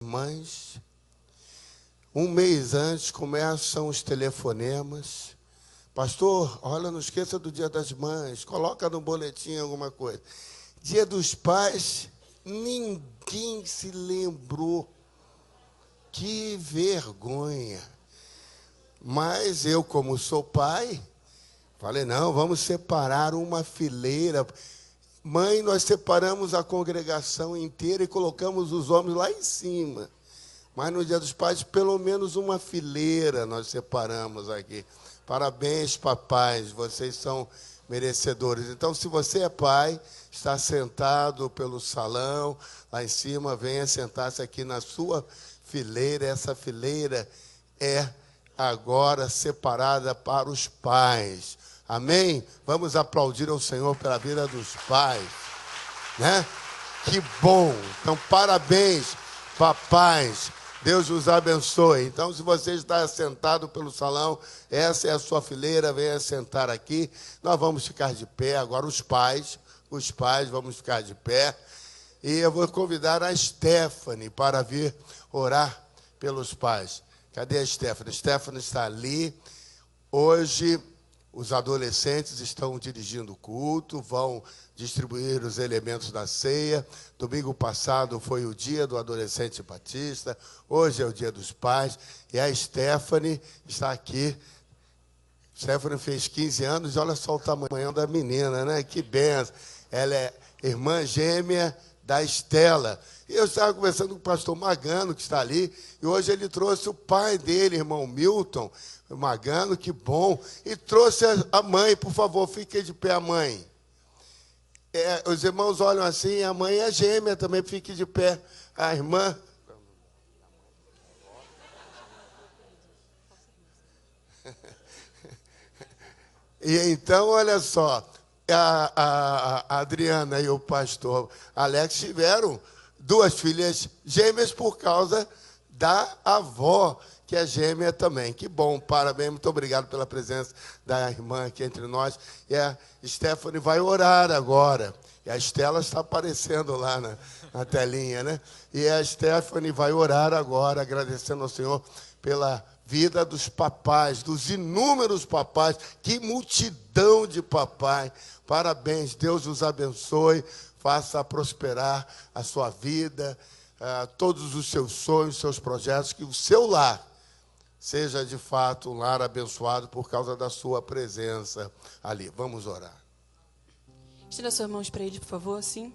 Mães. Um mês antes começam os telefonemas. Pastor, olha, não esqueça do Dia das Mães, coloca no boletim alguma coisa. Dia dos Pais, ninguém se lembrou. Que vergonha. Mas eu, como sou pai, falei, não, vamos separar uma fileira. Mãe, nós separamos a congregação inteira e colocamos os homens lá em cima. Mas no Dia dos Pais, pelo menos uma fileira nós separamos aqui. Parabéns, papais, vocês são merecedores. Então, se você é pai, está sentado pelo salão, lá em cima, venha sentar-se aqui na sua fileira. Essa fileira é agora separada para os pais. Amém? Vamos aplaudir ao Senhor pela vida dos pais, né? Que bom! Então, parabéns, papais. Deus os abençoe. Então, se você está sentado pelo salão, essa é a sua fileira, venha sentar aqui. Nós vamos ficar de pé. Agora, os pais vamos ficar de pé. E eu vou convidar a Stephanie para vir orar pelos pais. Cadê a Stephanie? A Stephanie está ali. Hoje, os adolescentes estão dirigindo o culto, vão distribuir os elementos da ceia. Domingo passado foi o dia do adolescente batista, hoje é o dia dos pais, e a Stephanie está aqui. Stephanie fez 15 anos, e olha só o tamanho da menina, né? Que benção. Ela é irmã gêmea da Estela. E eu estava conversando com o pastor Magano, que está ali, e hoje ele trouxe o pai dele, irmão Milton Magano, que bom, e trouxe a mãe. Por favor, fique de pé, a mãe. Os irmãos olham assim, a mãe é gêmea também, fique de pé. A irmã. E então, olha só, a Adriana e o pastor Alex tiveram 2 filhas gêmeas por causa da avó, que é gêmea também. Que bom, parabéns, muito obrigado pela presença da irmã aqui entre nós. E a Stephanie vai orar agora. E a Estela está aparecendo lá na telinha, né? E a Stephanie vai orar agora, agradecendo ao Senhor pela vida dos papais, dos inúmeros papais. Que multidão de papais. Parabéns, Deus os abençoe, faça prosperar a sua vida, todos os seus sonhos, seus projetos, que o seu lar seja, de fato, um lar abençoado por causa da sua presença ali. Vamos orar. Estenda suas mãos para Ele, por favor, assim.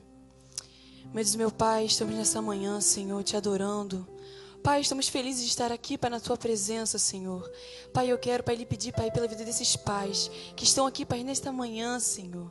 Meu Pai, estamos nessa manhã, Senhor, te adorando. Pai, estamos felizes de estar aqui, Pai, na Tua presença, Senhor. Pai, eu quero, Pai, lhe pedir, Pai, pela vida desses pais que estão aqui, Pai, nesta manhã, Senhor.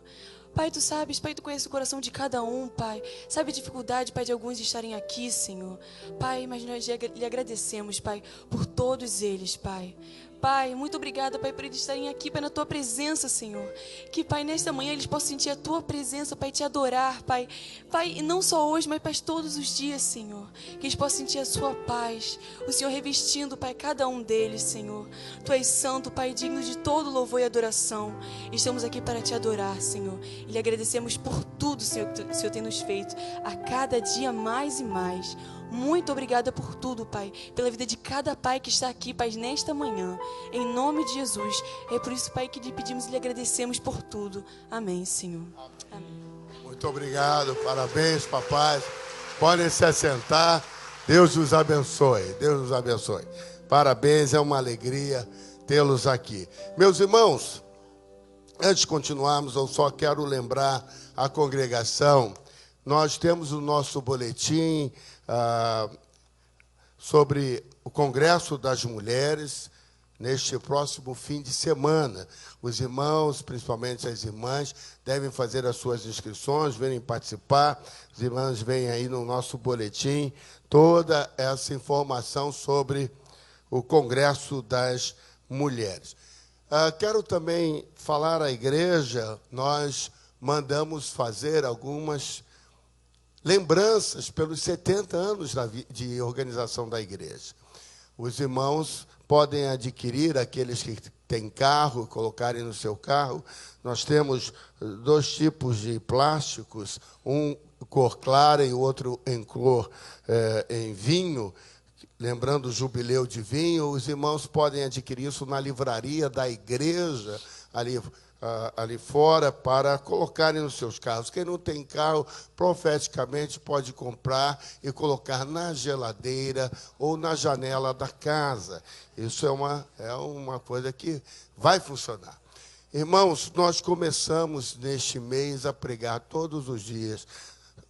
Pai, Tu sabes, Pai, Tu conheces o coração de cada um, Pai. Sabe a dificuldade, Pai, de alguns estarem aqui, Senhor. Pai, mas nós lhe agradecemos, Pai, por todos eles, Pai. Pai, muito obrigada, Pai, por eles estarem aqui, Pai, na Tua presença, Senhor. Que, Pai, nesta manhã eles possam sentir a Tua presença, Pai, te adorar, Pai. Pai, e não só hoje, mas, Pai, todos os dias, Senhor. Que eles possam sentir a Sua paz, o Senhor revestindo, Pai, cada um deles, Senhor. Tu és santo, Pai, digno de todo louvor e adoração. Estamos aqui para te adorar, Senhor. E lhe agradecemos por tudo, Senhor, que o Senhor tem nos feito, a cada dia mais e mais. Muito obrigada por tudo, Pai, pela vida de cada pai que está aqui, Pai, nesta manhã. Em nome de Jesus. É por isso, Pai, que lhe pedimos e lhe agradecemos por tudo. Amém, Senhor. Amém. Muito obrigado, parabéns, papais. Podem se assentar. Deus os abençoe. Deus os abençoe. Parabéns, é uma alegria tê-los aqui. Meus irmãos, antes de continuarmos, eu só quero lembrar a congregação. Nós temos o nosso boletim sobre o Congresso das Mulheres neste próximo fim de semana. Os irmãos, principalmente as irmãs, devem fazer as suas inscrições, virem participar. As irmãs vêm aí no nosso boletim toda essa informação sobre o Congresso das Mulheres. Quero também falar à igreja, nós mandamos fazer algumas lembranças pelos 70 anos de organização da igreja. Os irmãos podem adquirir, aqueles que têm carro, colocarem no seu carro. Nós temos 2 tipos de plásticos, um cor clara e o outro em cor em vinho, lembrando o jubileu de vinho. Os irmãos podem adquirir isso na livraria da igreja, ali fora, para colocarem nos seus carros. Quem não tem carro, profeticamente pode comprar e colocar na geladeira ou na janela da casa. Isso é uma coisa que vai funcionar. Irmãos, nós começamos neste mês a pregar todos os dias,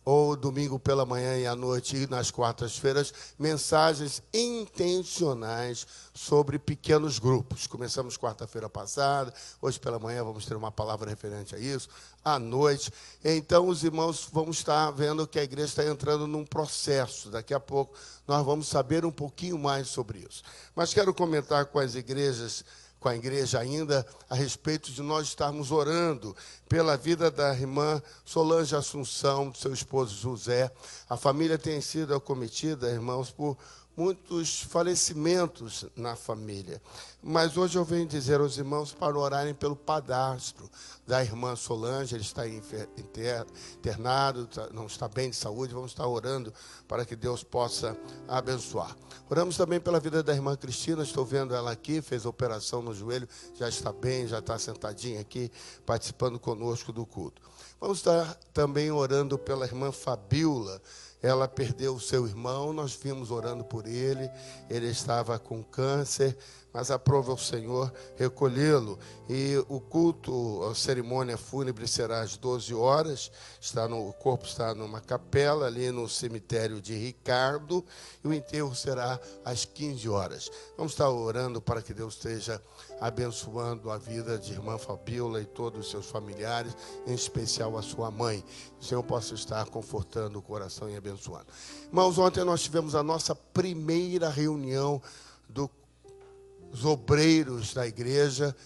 ou domingo pela manhã e à noite e nas quartas-feiras, mensagens intencionais sobre pequenos grupos. Começamos quarta-feira passada, hoje pela manhã vamos ter uma palavra referente a isso, à noite. Então, os irmãos vão estar vendo que a igreja está entrando num processo. Daqui a pouco nós vamos saber um pouquinho mais sobre isso. Mas quero comentar com a igreja ainda, a respeito de nós estarmos orando pela vida da irmã Solange Assunção, do seu esposo José. A família tem sido acometida, irmãos, por muitos falecimentos na família. Mas hoje eu venho dizer aos irmãos para orarem pelo padrasto da irmã Solange. Ele está internado, não está bem de saúde. Vamos estar orando para que Deus possa abençoar. Oramos também pela vida da irmã Cristina. Estou vendo ela aqui, fez a operação no joelho, já está bem, já está sentadinha aqui, participando conosco do culto. Vamos estar também orando pela irmã Fabiola. Ela perdeu o seu irmão, nós vimos orando por ele estava com câncer, mas aprova o Senhor recolhê-lo. E o culto, a cerimônia fúnebre será às 12 horas, o corpo está numa capela ali no cemitério de Ricardo, e o enterro será às 15 horas. Vamos estar orando para que Deus esteja abençoando a vida de irmã Fabiola e todos os seus familiares, em especial a sua mãe. O Senhor possa estar confortando o coração e abençoando. Irmãos, ontem nós tivemos a nossa primeira reunião dos obreiros da igreja.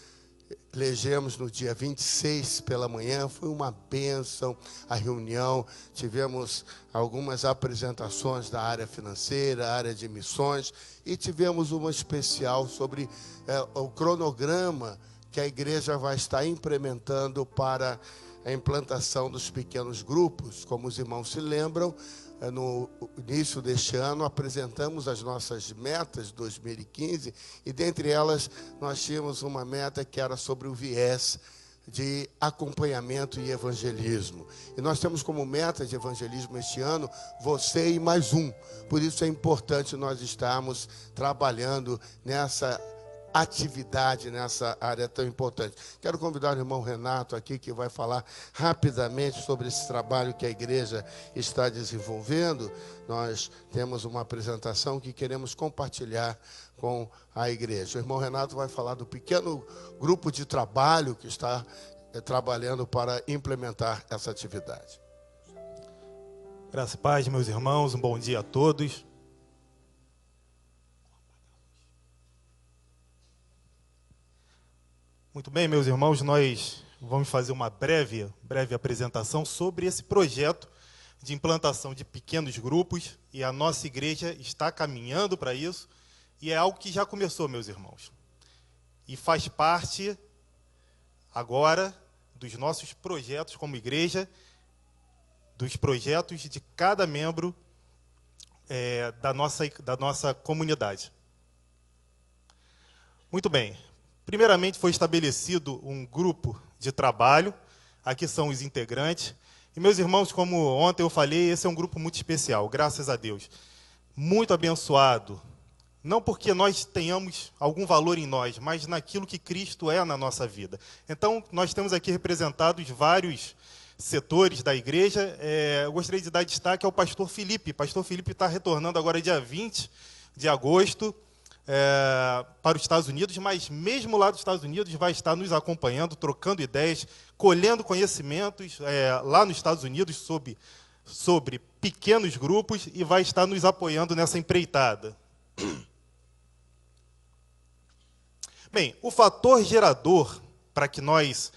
Elegemos no dia 26 pela manhã, foi uma bênção a reunião. Tivemos algumas apresentações da área financeira, área de missões, e tivemos uma especial sobre o cronograma que a igreja vai estar implementando para a implantação dos pequenos grupos. Como os irmãos se lembram, no início deste ano, apresentamos as nossas metas de 2015, e dentre elas nós tínhamos uma meta que era sobre o viés de acompanhamento e evangelismo. E nós temos como meta de evangelismo este ano, você e mais um. Por isso é importante nós estarmos trabalhando nessa atividade, nessa área tão importante. Quero convidar o irmão Renato aqui, que vai falar rapidamente sobre esse trabalho que a igreja está desenvolvendo. Nós temos uma apresentação que queremos compartilhar com a igreja. O irmão Renato vai falar do pequeno grupo de trabalho que está trabalhando para implementar essa atividade. Graça e paz, meus irmãos, um bom dia a todos. Muito bem, meus irmãos, nós vamos fazer uma breve apresentação sobre esse projeto de implantação de pequenos grupos, e a nossa igreja está caminhando para isso, e é algo que já começou, meus irmãos, e faz parte agora dos nossos projetos como igreja, dos projetos de cada membro da nossa comunidade. Muito bem. Primeiramente, foi estabelecido um grupo de trabalho. Aqui são os integrantes. E, meus irmãos, como ontem eu falei, esse é um grupo muito especial, graças a Deus. Muito abençoado. Não porque nós tenhamos algum valor em nós, mas naquilo que Cristo é na nossa vida. Então, nós temos aqui representados vários setores da igreja. Eu gostaria de dar destaque ao pastor Felipe. Pastor Felipe está retornando agora dia 20 de agosto, para os Estados Unidos, mas mesmo lá dos Estados Unidos vai estar nos acompanhando, trocando ideias, colhendo conhecimentos lá nos Estados Unidos sobre pequenos grupos, e vai estar nos apoiando nessa empreitada. Bem, o fator gerador para que nós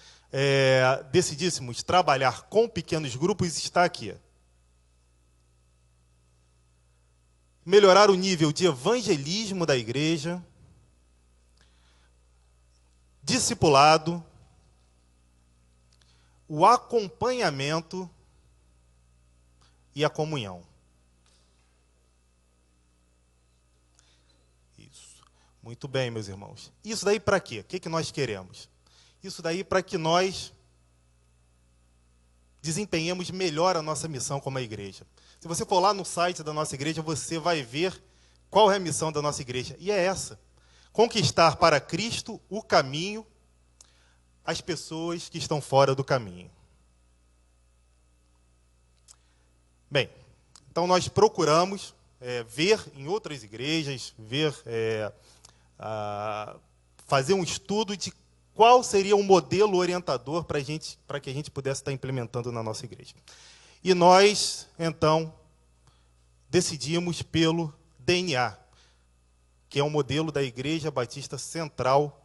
decidíssemos trabalhar com pequenos grupos está aqui. Melhorar o nível de evangelismo da igreja, discipulado, o acompanhamento, e a comunhão. Isso. Muito bem, meus irmãos. Isso daí para quê? O que nós queremos? Isso daí para que nós desempenhemos melhor a nossa missão como a igreja. Se você for lá no site da nossa igreja, você vai ver qual é a missão da nossa igreja. E é essa: conquistar para Cristo o caminho, as pessoas que estão fora do caminho. Bem, então nós procuramos ver em outras igrejas, fazer um estudo de qual seria um modelo orientador para que a gente pudesse estar implementando na nossa igreja. E nós, então, decidimos pelo DNA, que é um modelo da Igreja Batista Central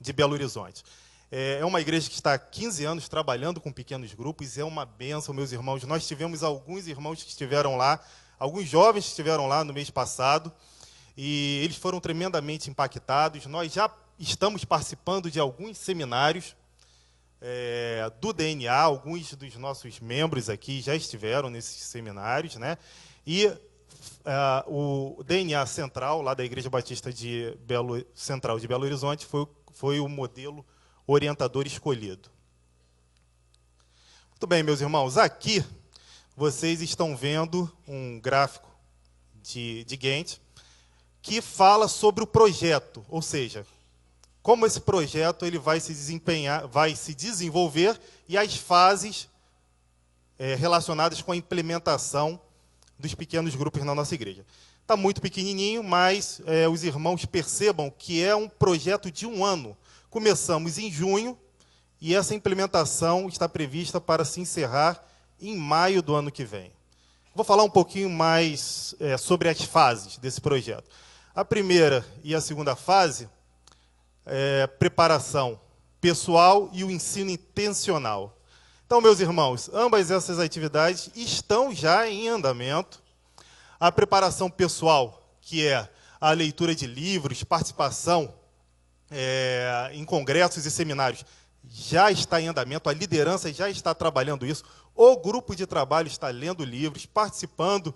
de Belo Horizonte. É uma igreja que está há 15 anos trabalhando com pequenos grupos, é uma bênção, meus irmãos. Nós tivemos alguns irmãos que estiveram lá, alguns jovens que estiveram lá no mês passado, e eles foram tremendamente impactados. Nós já estamos participando de alguns seminários do DNA, alguns dos nossos membros aqui já estiveram nesses seminários, né? E o DNA Central, lá da Igreja Batista Central de Belo Horizonte, foi o modelo orientador escolhido. Muito bem, meus irmãos, aqui vocês estão vendo um gráfico de Gantt que fala sobre o projeto, ou seja, como esse projeto ele vai se desenvolver e as fases relacionadas com a implementação dos pequenos grupos na nossa igreja. Está muito pequenininho, mas os irmãos percebam que é um projeto de 1 ano. Começamos em junho e essa implementação está prevista para se encerrar em maio do ano que vem. Vou falar um pouquinho mais sobre as fases desse projeto. A primeira e a segunda fase preparação pessoal e o ensino intencional. Então, meus irmãos, ambas essas atividades estão já em andamento. A preparação pessoal, que é a leitura de livros, participação em congressos e seminários, já está em andamento, a liderança já está trabalhando isso, o grupo de trabalho está lendo livros, participando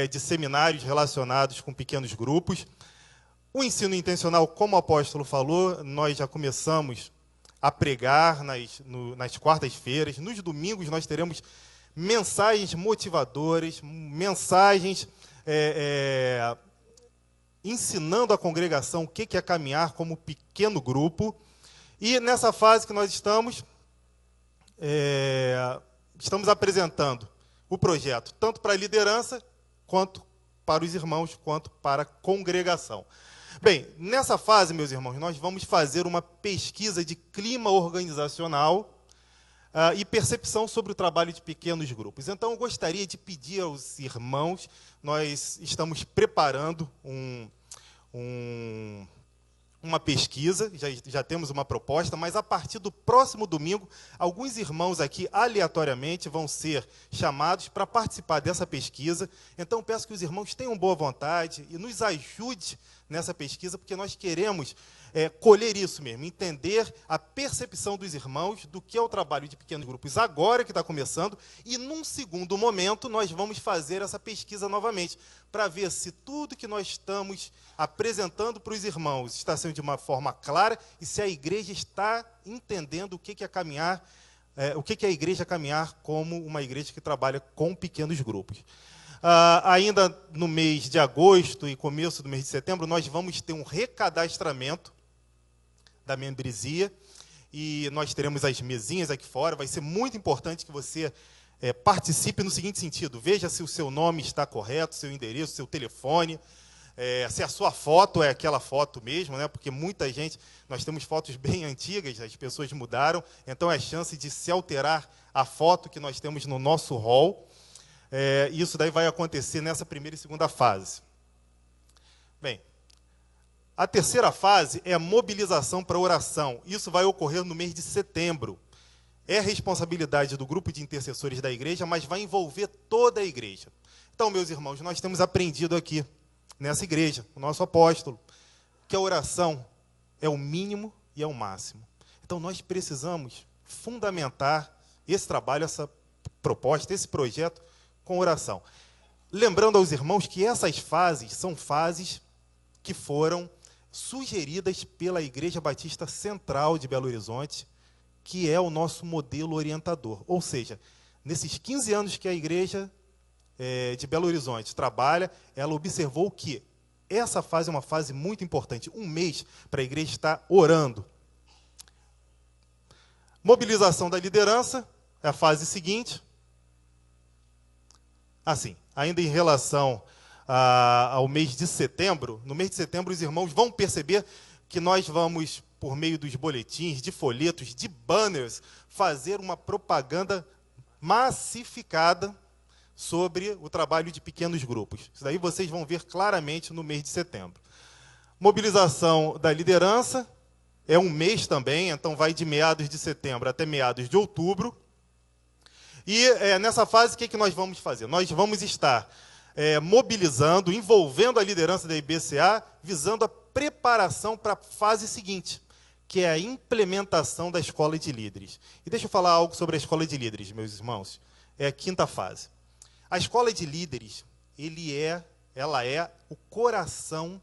de seminários relacionados com pequenos grupos. O ensino intencional, como o apóstolo falou, nós já começamos a pregar nas quartas-feiras. Nos domingos nós teremos mensagens motivadoras, mensagens ensinando a congregação o que é caminhar como pequeno grupo. E nessa fase que nós estamos apresentando o projeto, tanto para a liderança, quanto para os irmãos, quanto para a congregação. Bem, nessa fase, meus irmãos, nós vamos fazer uma pesquisa de clima organizacional e percepção sobre o trabalho de pequenos grupos. Então, eu gostaria de pedir aos irmãos, nós estamos preparando uma pesquisa, já temos uma proposta, mas a partir do próximo domingo, alguns irmãos aqui, aleatoriamente, vão ser chamados para participar dessa pesquisa. Então, peço que os irmãos tenham boa vontade e nos ajude nessa pesquisa, porque nós queremos colher isso mesmo, entender a percepção dos irmãos do que é o trabalho de pequenos grupos agora que está começando, e num segundo momento nós vamos fazer essa pesquisa novamente, para ver se tudo que nós estamos apresentando para os irmãos está sendo de uma forma clara e se a igreja está entendendo o que é caminhar, o que é a igreja caminhar como uma igreja que trabalha com pequenos grupos. Ainda no mês de agosto e começo do mês de setembro, nós vamos ter um recadastramento da membresia e nós teremos as mesinhas aqui fora. Vai ser muito importante que você participe no seguinte sentido: veja se o seu nome está correto, seu endereço, seu telefone, se a sua foto é aquela foto mesmo, né? Porque muita gente, nós temos fotos bem antigas, as pessoas mudaram, então é chance de se alterar a foto que nós temos no nosso hall. Isso daí vai acontecer nessa primeira e segunda fase. Bem, a terceira fase é a mobilização para oração. Isso vai ocorrer no mês de setembro. É responsabilidade do grupo de intercessores da igreja, mas vai envolver toda a igreja. Então, meus irmãos, nós temos aprendido aqui, nessa igreja, o nosso apóstolo, que a oração é o mínimo e é o máximo. Então, nós precisamos fundamentar esse trabalho, essa proposta, esse projeto, com oração. Lembrando aos irmãos que essas fases são fases que foram sugeridas pela Igreja Batista Central de Belo Horizonte, que é o nosso modelo orientador. Ou seja, nesses 15 anos que a Igreja de Belo Horizonte trabalha, ela observou que essa fase é uma fase muito importante. Um mês para a igreja estar orando. Mobilização da liderança é a fase seguinte. Assim, ainda em relação ao mês de setembro, no mês de setembro os irmãos vão perceber que nós vamos, por meio dos boletins, de folhetos, de banners, fazer uma propaganda massificada sobre o trabalho de pequenos grupos. Isso daí vocês vão ver claramente no mês de setembro. Mobilização da liderança é um mês também, então vai de meados de setembro até meados de outubro. E nessa fase, o que nós vamos fazer? Nós vamos estar mobilizando, envolvendo a liderança da IBCA, visando a preparação para a fase seguinte, que é a implementação da escola de líderes. E deixa eu falar algo sobre a escola de líderes, meus irmãos. É a quinta fase. A escola de líderes, ela é o coração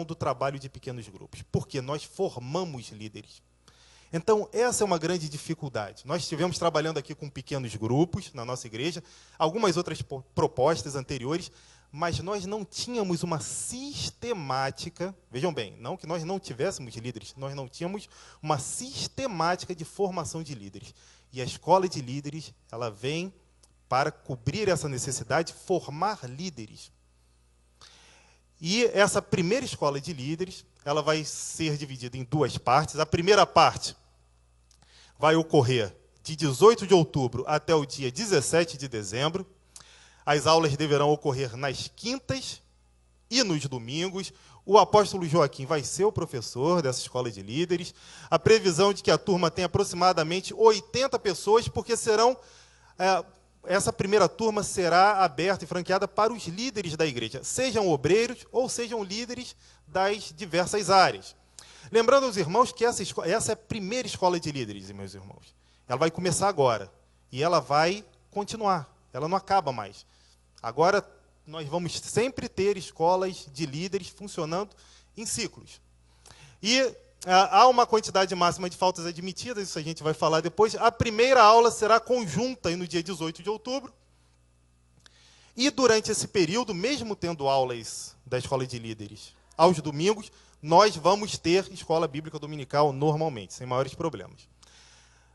do trabalho de pequenos grupos, porque nós formamos líderes. Então, essa é uma grande dificuldade. Nós estivemos trabalhando aqui com pequenos grupos na nossa igreja, algumas outras propostas anteriores, mas nós não tínhamos uma sistemática, vejam bem, não que nós não tivéssemos líderes, nós não tínhamos uma sistemática de formação de líderes. E a escola de líderes, ela vem para cobrir essa necessidade, formar líderes. E essa primeira escola de líderes, ela vai ser dividida em duas partes. A primeira parte vai ocorrer de 18 de outubro até o dia 17 de dezembro. As aulas deverão ocorrer nas quintas e nos domingos. O apóstolo Joaquim vai ser o professor dessa escola de líderes. A previsão de que a turma tenha aproximadamente 80 pessoas, porque essa primeira turma será aberta e franqueada para os líderes da igreja, sejam obreiros ou sejam líderes das diversas áreas. Lembrando aos irmãos que essa é a primeira escola de líderes, meus irmãos. Ela vai começar agora e ela vai continuar, ela não acaba mais. Agora, nós vamos sempre ter escolas de líderes funcionando em ciclos. E há uma quantidade máxima de faltas admitidas, isso a gente vai falar depois. A primeira aula será conjunta no dia 18 de outubro. E durante esse período, mesmo tendo aulas da escola de líderes aos domingos, nós vamos ter escola bíblica dominical normalmente, sem maiores problemas.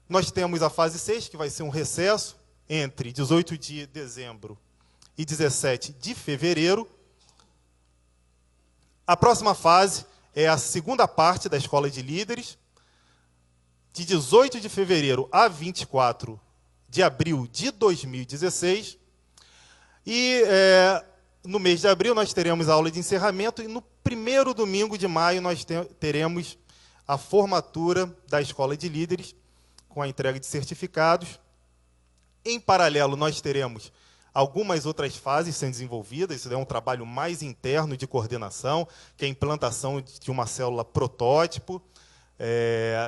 Nós temos a fase 6, que vai ser um recesso entre 18 de dezembro e 17 de fevereiro. A próxima fase é a segunda parte da escola de líderes, de 18 de fevereiro a 24 de abril de 2016. E no mês de abril nós teremos a aula de encerramento e no primeiro domingo de maio nós teremos a formatura da escola de líderes, com a entrega de certificados. Em paralelo, nós teremos algumas outras fases sendo desenvolvidas. Isso é um trabalho mais interno de coordenação, que é a implantação de uma célula protótipo,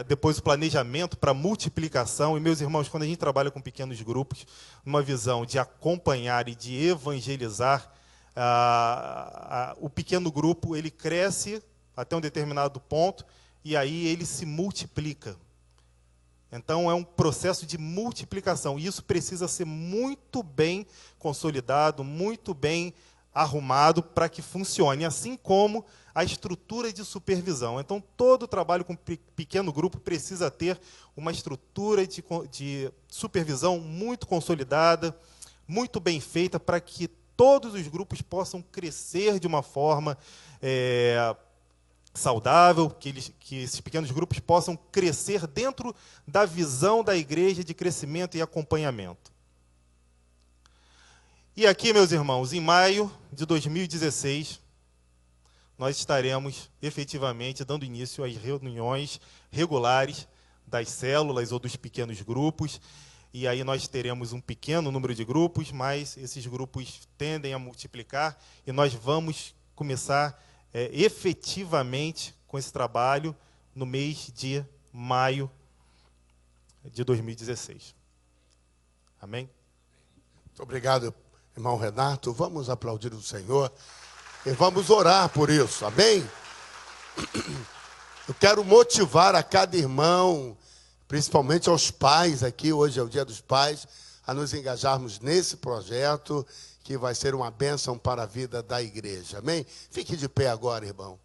depois o planejamento para multiplicação. E, meus irmãos, quando a gente trabalha com pequenos grupos, numa visão de acompanhar e de evangelizar, o pequeno grupo ele cresce até um determinado ponto e aí ele se multiplica. Então, é um processo de multiplicação, e isso precisa ser muito bem consolidado, muito bem arrumado para que funcione, assim como a estrutura de supervisão. Então, todo trabalho com pequeno grupo precisa ter uma estrutura de supervisão muito consolidada, muito bem feita, para que todos os grupos possam crescer de uma forma saudável, que esses pequenos grupos possam crescer dentro da visão da igreja de crescimento e acompanhamento. E aqui, meus irmãos, em maio de 2016, nós estaremos efetivamente dando início às reuniões regulares das células ou dos pequenos grupos, e aí nós teremos um pequeno número de grupos, mas esses grupos tendem a multiplicar, e nós vamos começar efetivamente com esse trabalho no mês de maio de 2016. Amém? Obrigado, irmão Renato. Vamos aplaudir o Senhor e vamos orar por isso, amém? Eu quero motivar a cada irmão, principalmente aos pais aqui, hoje é o Dia dos Pais, a nos engajarmos nesse projeto que vai ser uma bênção para a vida da igreja, amém? Fique de pé agora, irmão.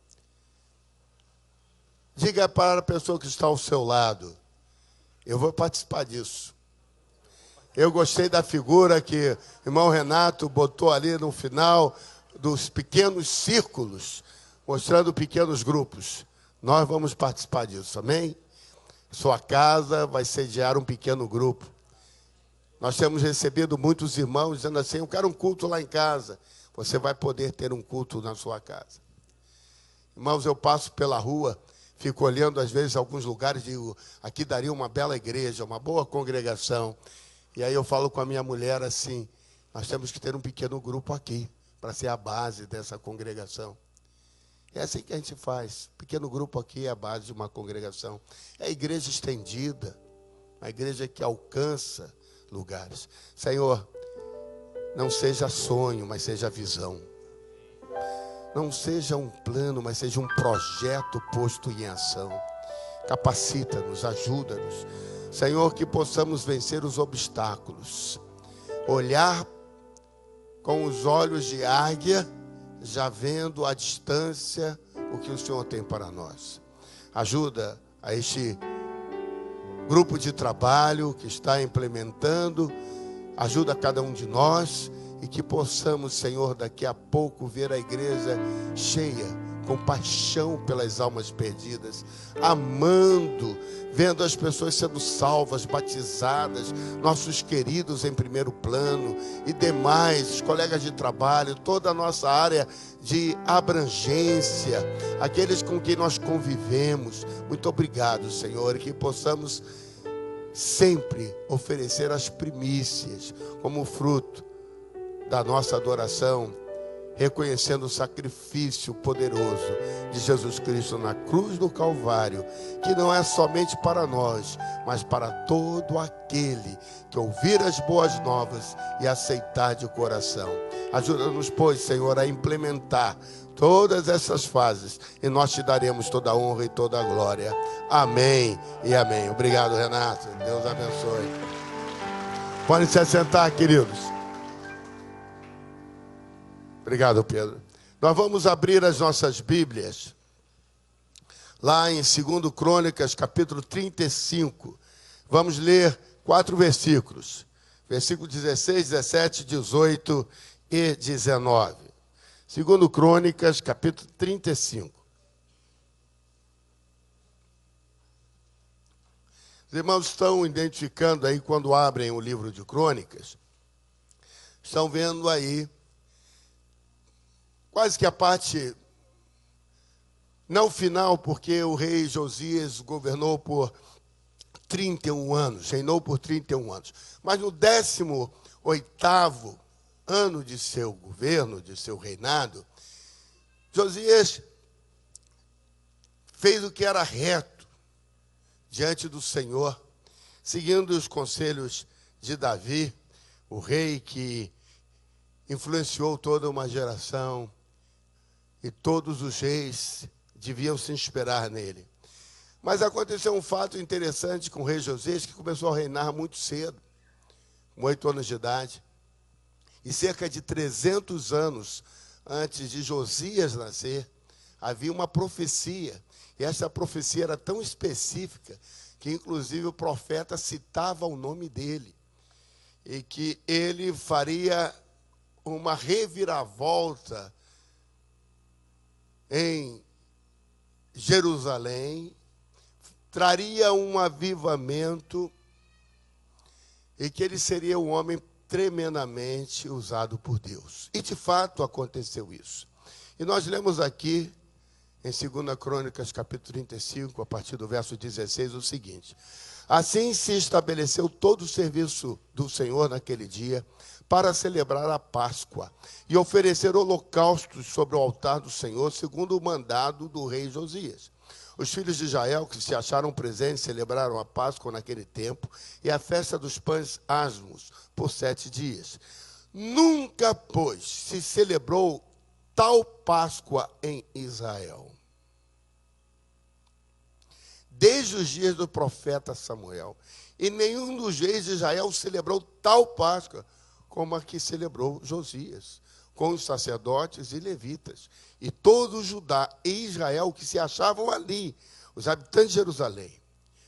Diga para a pessoa que está ao seu lado, eu vou participar disso. Eu gostei da figura que o irmão Renato botou ali no final dos pequenos círculos, mostrando pequenos grupos. Nós vamos participar disso, amém? Sua casa vai sediar um pequeno grupo. Nós temos recebido muitos irmãos dizendo assim, eu quero um culto lá em casa. Você vai poder ter um culto na sua casa. Irmãos, eu passo pela rua, fico olhando às vezes alguns lugares e digo, aqui daria uma bela igreja, uma boa congregação. E aí eu falo com a minha mulher assim, nós temos que ter um pequeno grupo aqui, para ser a base dessa congregação. É assim que a gente faz. Pequeno grupo aqui é a base de uma congregação. É a igreja estendida, a igreja que alcança lugares. Senhor, não seja sonho, mas seja visão. Não seja um plano, mas seja um projeto posto em ação. Capacita-nos, ajuda-nos. Senhor, que possamos vencer os obstáculos. Olhar com os olhos de águia, já vendo à distância o que o Senhor tem para nós. Ajuda a este grupo de trabalho que está implementando. Ajuda cada um de nós e que possamos, Senhor, daqui a pouco ver a igreja cheia, com paixão pelas almas perdidas, amando, vendo as pessoas sendo salvas, batizadas, nossos queridos em primeiro plano e demais, os colegas de trabalho, toda a nossa área de abrangência, aqueles com quem nós convivemos. Muito obrigado, Senhor, e que possamos sempre oferecer as primícias como fruto da nossa adoração, reconhecendo o sacrifício poderoso de Jesus Cristo na cruz do Calvário, que não é somente para nós, mas para todo aquele que ouvir as boas novas e aceitar de coração. Ajuda-nos, pois, Senhor, a implementar todas essas fases, e nós te daremos toda a honra e toda a glória. Amém e amém. Obrigado, Renato. Deus abençoe. Podem se assentar, queridos. Obrigado, Pedro. Nós vamos abrir as nossas Bíblias lá em 2 Crônicas, capítulo 35. Vamos ler 4 versículos. Versículos 16, 17, 18 e 19. 2 Crônicas, capítulo 35. Os irmãos estão identificando aí, quando abrem o livro de Crônicas, estão vendo aí quase que a parte, não final, porque o rei Josias governou por 31 anos, reinou por 31 anos. Mas no 18º ano de seu governo, de seu reinado, Josias fez o que era reto diante do Senhor, seguindo os conselhos de Davi, o rei que influenciou toda uma geração, e todos os reis deviam se inspirar nele. Mas aconteceu um fato interessante com o rei Josias, que começou a reinar muito cedo, com 8 anos de idade. E cerca de 300 anos antes de Josias nascer, havia uma profecia. E essa profecia era tão específica que, inclusive, o profeta citava o nome dele. E que ele faria uma reviravolta em Jerusalém, traria um avivamento e que ele seria um homem tremendamente usado por Deus. E de fato aconteceu isso. E nós lemos aqui em 2 Crônicas, capítulo 35, a partir do verso 16, o seguinte: assim se estabeleceu todo o serviço do Senhor naquele dia, para celebrar a Páscoa e oferecer holocaustos sobre o altar do Senhor, segundo o mandado do rei Josias. Os filhos de Israel, que se acharam presentes, celebraram a Páscoa naquele tempo e a festa dos pães asmos por 7 dias. Nunca, pois, se celebrou tal Páscoa em Israel, desde os dias do profeta Samuel. E nenhum dos reis de Israel celebrou tal Páscoa como a que celebrou Josias, com os sacerdotes e levitas, e todo o Judá e Israel que se achavam ali, os habitantes de Jerusalém.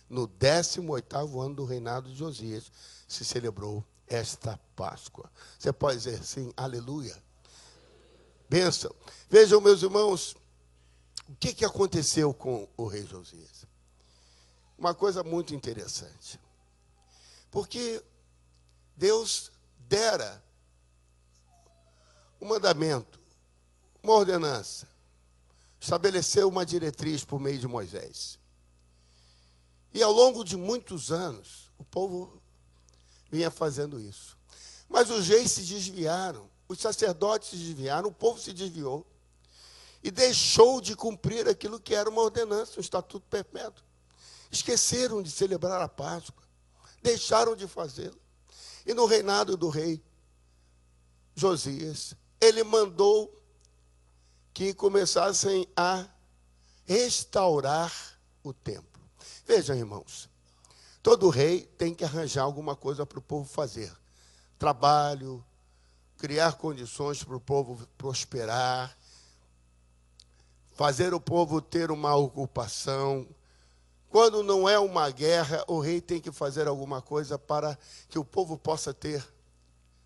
No 18º ano do reinado de Josias, se celebrou esta Páscoa. Você pode dizer assim, aleluia? Bênção. Vejam, meus irmãos, o que aconteceu com o rei Josias? Uma coisa muito interessante. Porque Deus dera um mandamento, uma ordenança, estabeleceu uma diretriz por meio de Moisés. E ao longo de muitos anos, o povo vinha fazendo isso. Mas os reis se desviaram, os sacerdotes se desviaram, o povo se desviou e deixou de cumprir aquilo que era uma ordenança, um estatuto perpétuo. Esqueceram de celebrar a Páscoa, deixaram de fazê-lo. E no reinado do rei Josias, ele mandou que começassem a restaurar o templo. Vejam, irmãos, todo rei tem que arranjar alguma coisa para o povo fazer. Trabalho, criar condições para o povo prosperar, fazer o povo ter uma ocupação. Quando não é uma guerra, o rei tem que fazer alguma coisa para que o povo possa ter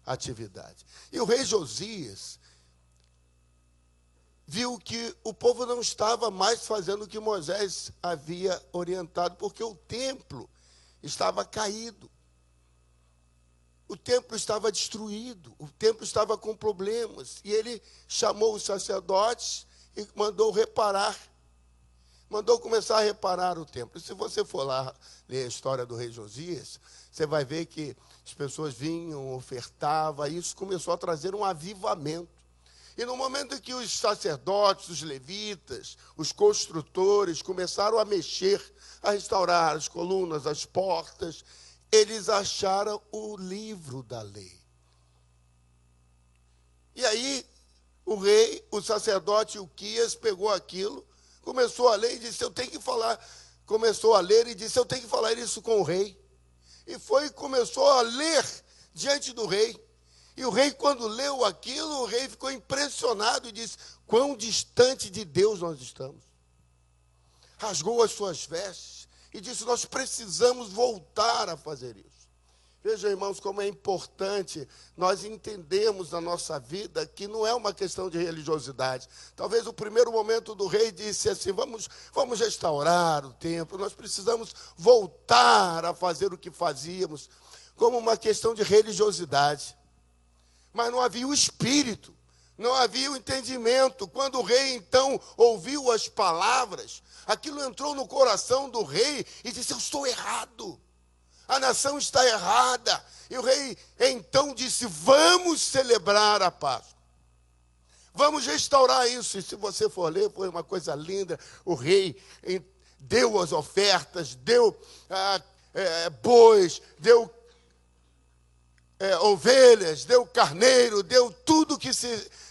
atividade. E o rei Josias viu que o povo não estava mais fazendo o que Moisés havia orientado, porque o templo estava caído. O templo estava destruído, o templo estava com problemas. E ele chamou os sacerdotes e mandou reparar. Mandou começar a reparar o templo. E se você for lá ler a história do rei Josias, você vai ver que as pessoas vinham, ofertavam, e isso começou a trazer um avivamento. E no momento em que os sacerdotes, os levitas, os construtores começaram a mexer, a restaurar as colunas, as portas, eles acharam o livro da lei. E aí o rei, o sacerdote Ilquias pegou aquilo, começou a ler e disse, eu tenho que falar. Começou a ler e disse, eu tenho que falar isso com o rei. E começou a ler diante do rei. E o rei, quando leu aquilo, o rei ficou impressionado e disse, quão distante de Deus nós estamos. Rasgou as suas vestes e disse, nós precisamos voltar a fazer isso. Vejam, irmãos, como é importante nós entendermos na nossa vida que não é uma questão de religiosidade. Talvez o primeiro momento do rei disse assim, vamos restaurar o templo, nós precisamos voltar a fazer o que fazíamos, como uma questão de religiosidade. Mas não havia o espírito, não havia o entendimento. Quando o rei, então, ouviu as palavras, aquilo entrou no coração do rei e disse, eu estou errado. A nação está errada. E o rei, então, disse, vamos celebrar a Páscoa. Vamos restaurar isso. E se você for ler, foi uma coisa linda. O rei deu as ofertas, deu bois, deu ovelhas, deu carneiro, deu tudo que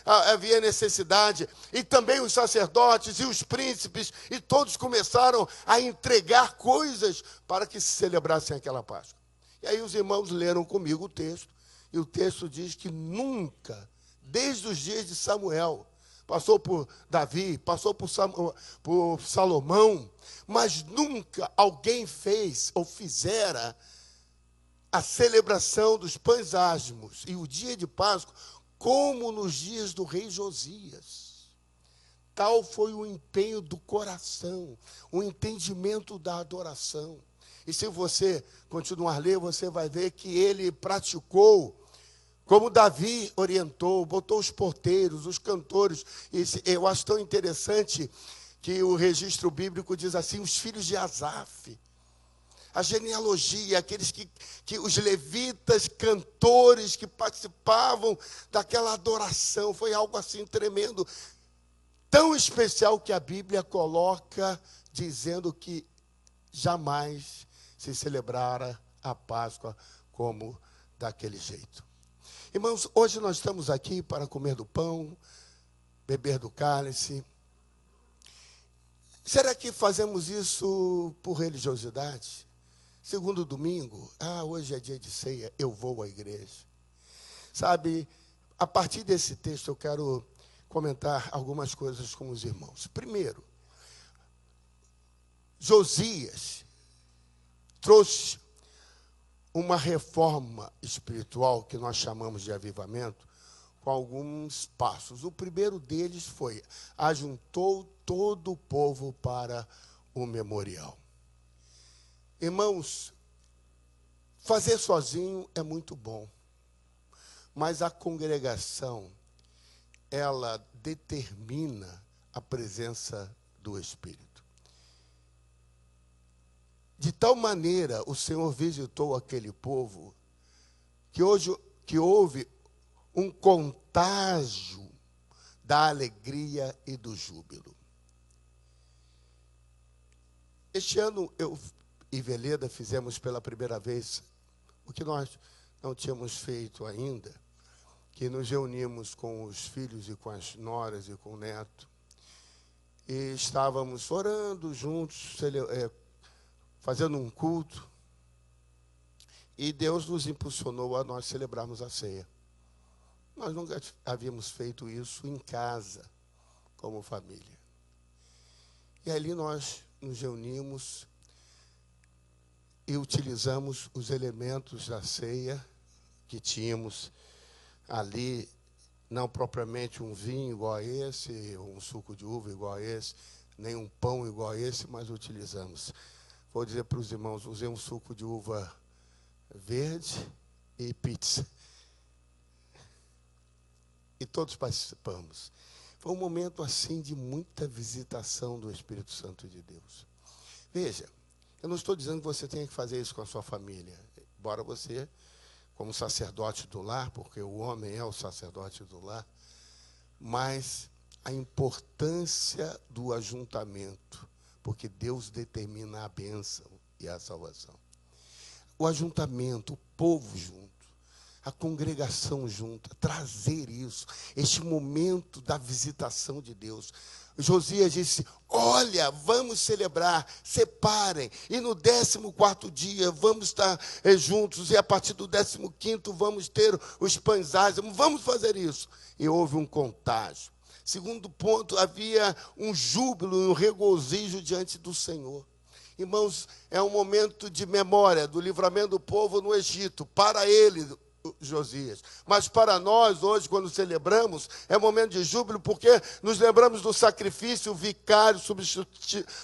havia necessidade. E também os sacerdotes e os príncipes, e todos começaram a entregar coisas para que se celebrassem aquela Páscoa. E aí os irmãos leram comigo o texto, e o texto diz que nunca, desde os dias de Samuel, passou por Davi, passou por Salomão, mas nunca alguém fez ou fizera a celebração dos pães ázimos e o dia de Páscoa, como nos dias do rei Josias. Tal foi o empenho do coração, o entendimento da adoração. E se você continuar a ler, você vai ver que ele praticou, como Davi orientou, botou os porteiros, os cantores. E eu acho tão interessante que o registro bíblico diz assim, os filhos de Asaf. A genealogia, aqueles que os levitas, cantores que participavam daquela adoração, foi algo assim tremendo, tão especial que a Bíblia coloca dizendo que jamais se celebrara a Páscoa como daquele jeito. Irmãos, hoje nós estamos aqui para comer do pão, beber do cálice. Será que fazemos isso por religiosidade? Segundo domingo, hoje é dia de ceia, eu vou à igreja. Sabe, a partir desse texto eu quero comentar algumas coisas com os irmãos. Primeiro, Josias trouxe uma reforma espiritual que nós chamamos de avivamento, com alguns passos. O primeiro deles foi: ajuntou todo o povo para o memorial. Irmãos, fazer sozinho é muito bom, mas a congregação, ela determina a presença do Espírito. De tal maneira o Senhor visitou aquele povo que houve um contágio da alegria e do júbilo. Este ano eu e Veleda fizemos pela primeira vez o que nós não tínhamos feito ainda, que nos reunimos com os filhos e com as noras e com o neto, e estávamos orando juntos, fazendo um culto, e Deus nos impulsionou a nós celebrarmos a ceia. Nós nunca havíamos feito isso em casa, como família. E ali nós nos reunimos e utilizamos os elementos da ceia que tínhamos ali, não propriamente um vinho igual a esse, ou um suco de uva igual a esse, nem um pão igual a esse, mas utilizamos. Vou dizer para os irmãos, usei um suco de uva verde e pizza. E todos participamos. Foi um momento assim de muita visitação do Espírito Santo de Deus. Veja, eu não estou dizendo que você tenha que fazer isso com a sua família, embora você, como sacerdote do lar, porque o homem é o sacerdote do lar, mas a importância do ajuntamento, porque Deus determina a bênção e a salvação. O ajuntamento, o povo junto, a congregação junta, trazer isso, este momento da visitação de Deus. Josias disse: olha, vamos celebrar, separem, e no 14º dia vamos estar juntos, e a partir do 15º vamos ter os pães ázimos, vamos fazer isso. E houve um contágio. Segundo ponto, havia um júbilo e um regozijo diante do Senhor. Irmãos, é um momento de memória do livramento do povo no Egito, para ele, Josias. Mas para nós, hoje, quando celebramos, é momento de júbilo, porque nos lembramos do sacrifício vicário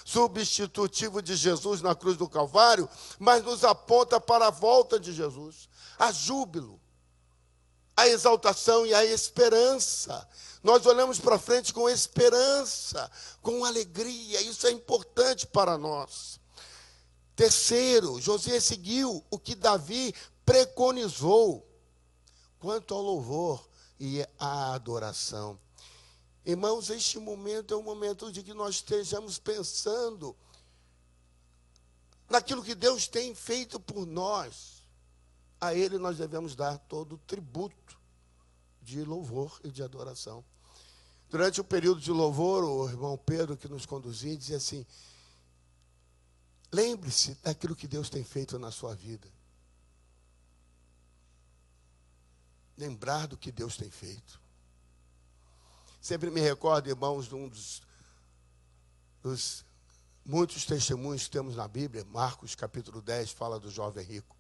substitutivo de Jesus na cruz do Calvário, mas nos aponta para a volta de Jesus. Há júbilo, a exaltação e a esperança. Nós olhamos para frente com esperança, com alegria. Isso é importante para nós. Terceiro, Josias seguiu o que Davi preconizou quanto ao louvor e à adoração. Irmãos, este momento é um momento de que nós estejamos pensando naquilo que Deus tem feito por nós. A Ele nós devemos dar todo o tributo de louvor e de adoração. Durante o período de louvor, o irmão Pedro, que nos conduzia, dizia assim: lembre-se daquilo que Deus tem feito na sua vida. Lembrar do que Deus tem feito. Sempre me recordo, irmãos, de um dos muitos testemunhos que temos na Bíblia. Marcos, capítulo 10, fala do jovem rico.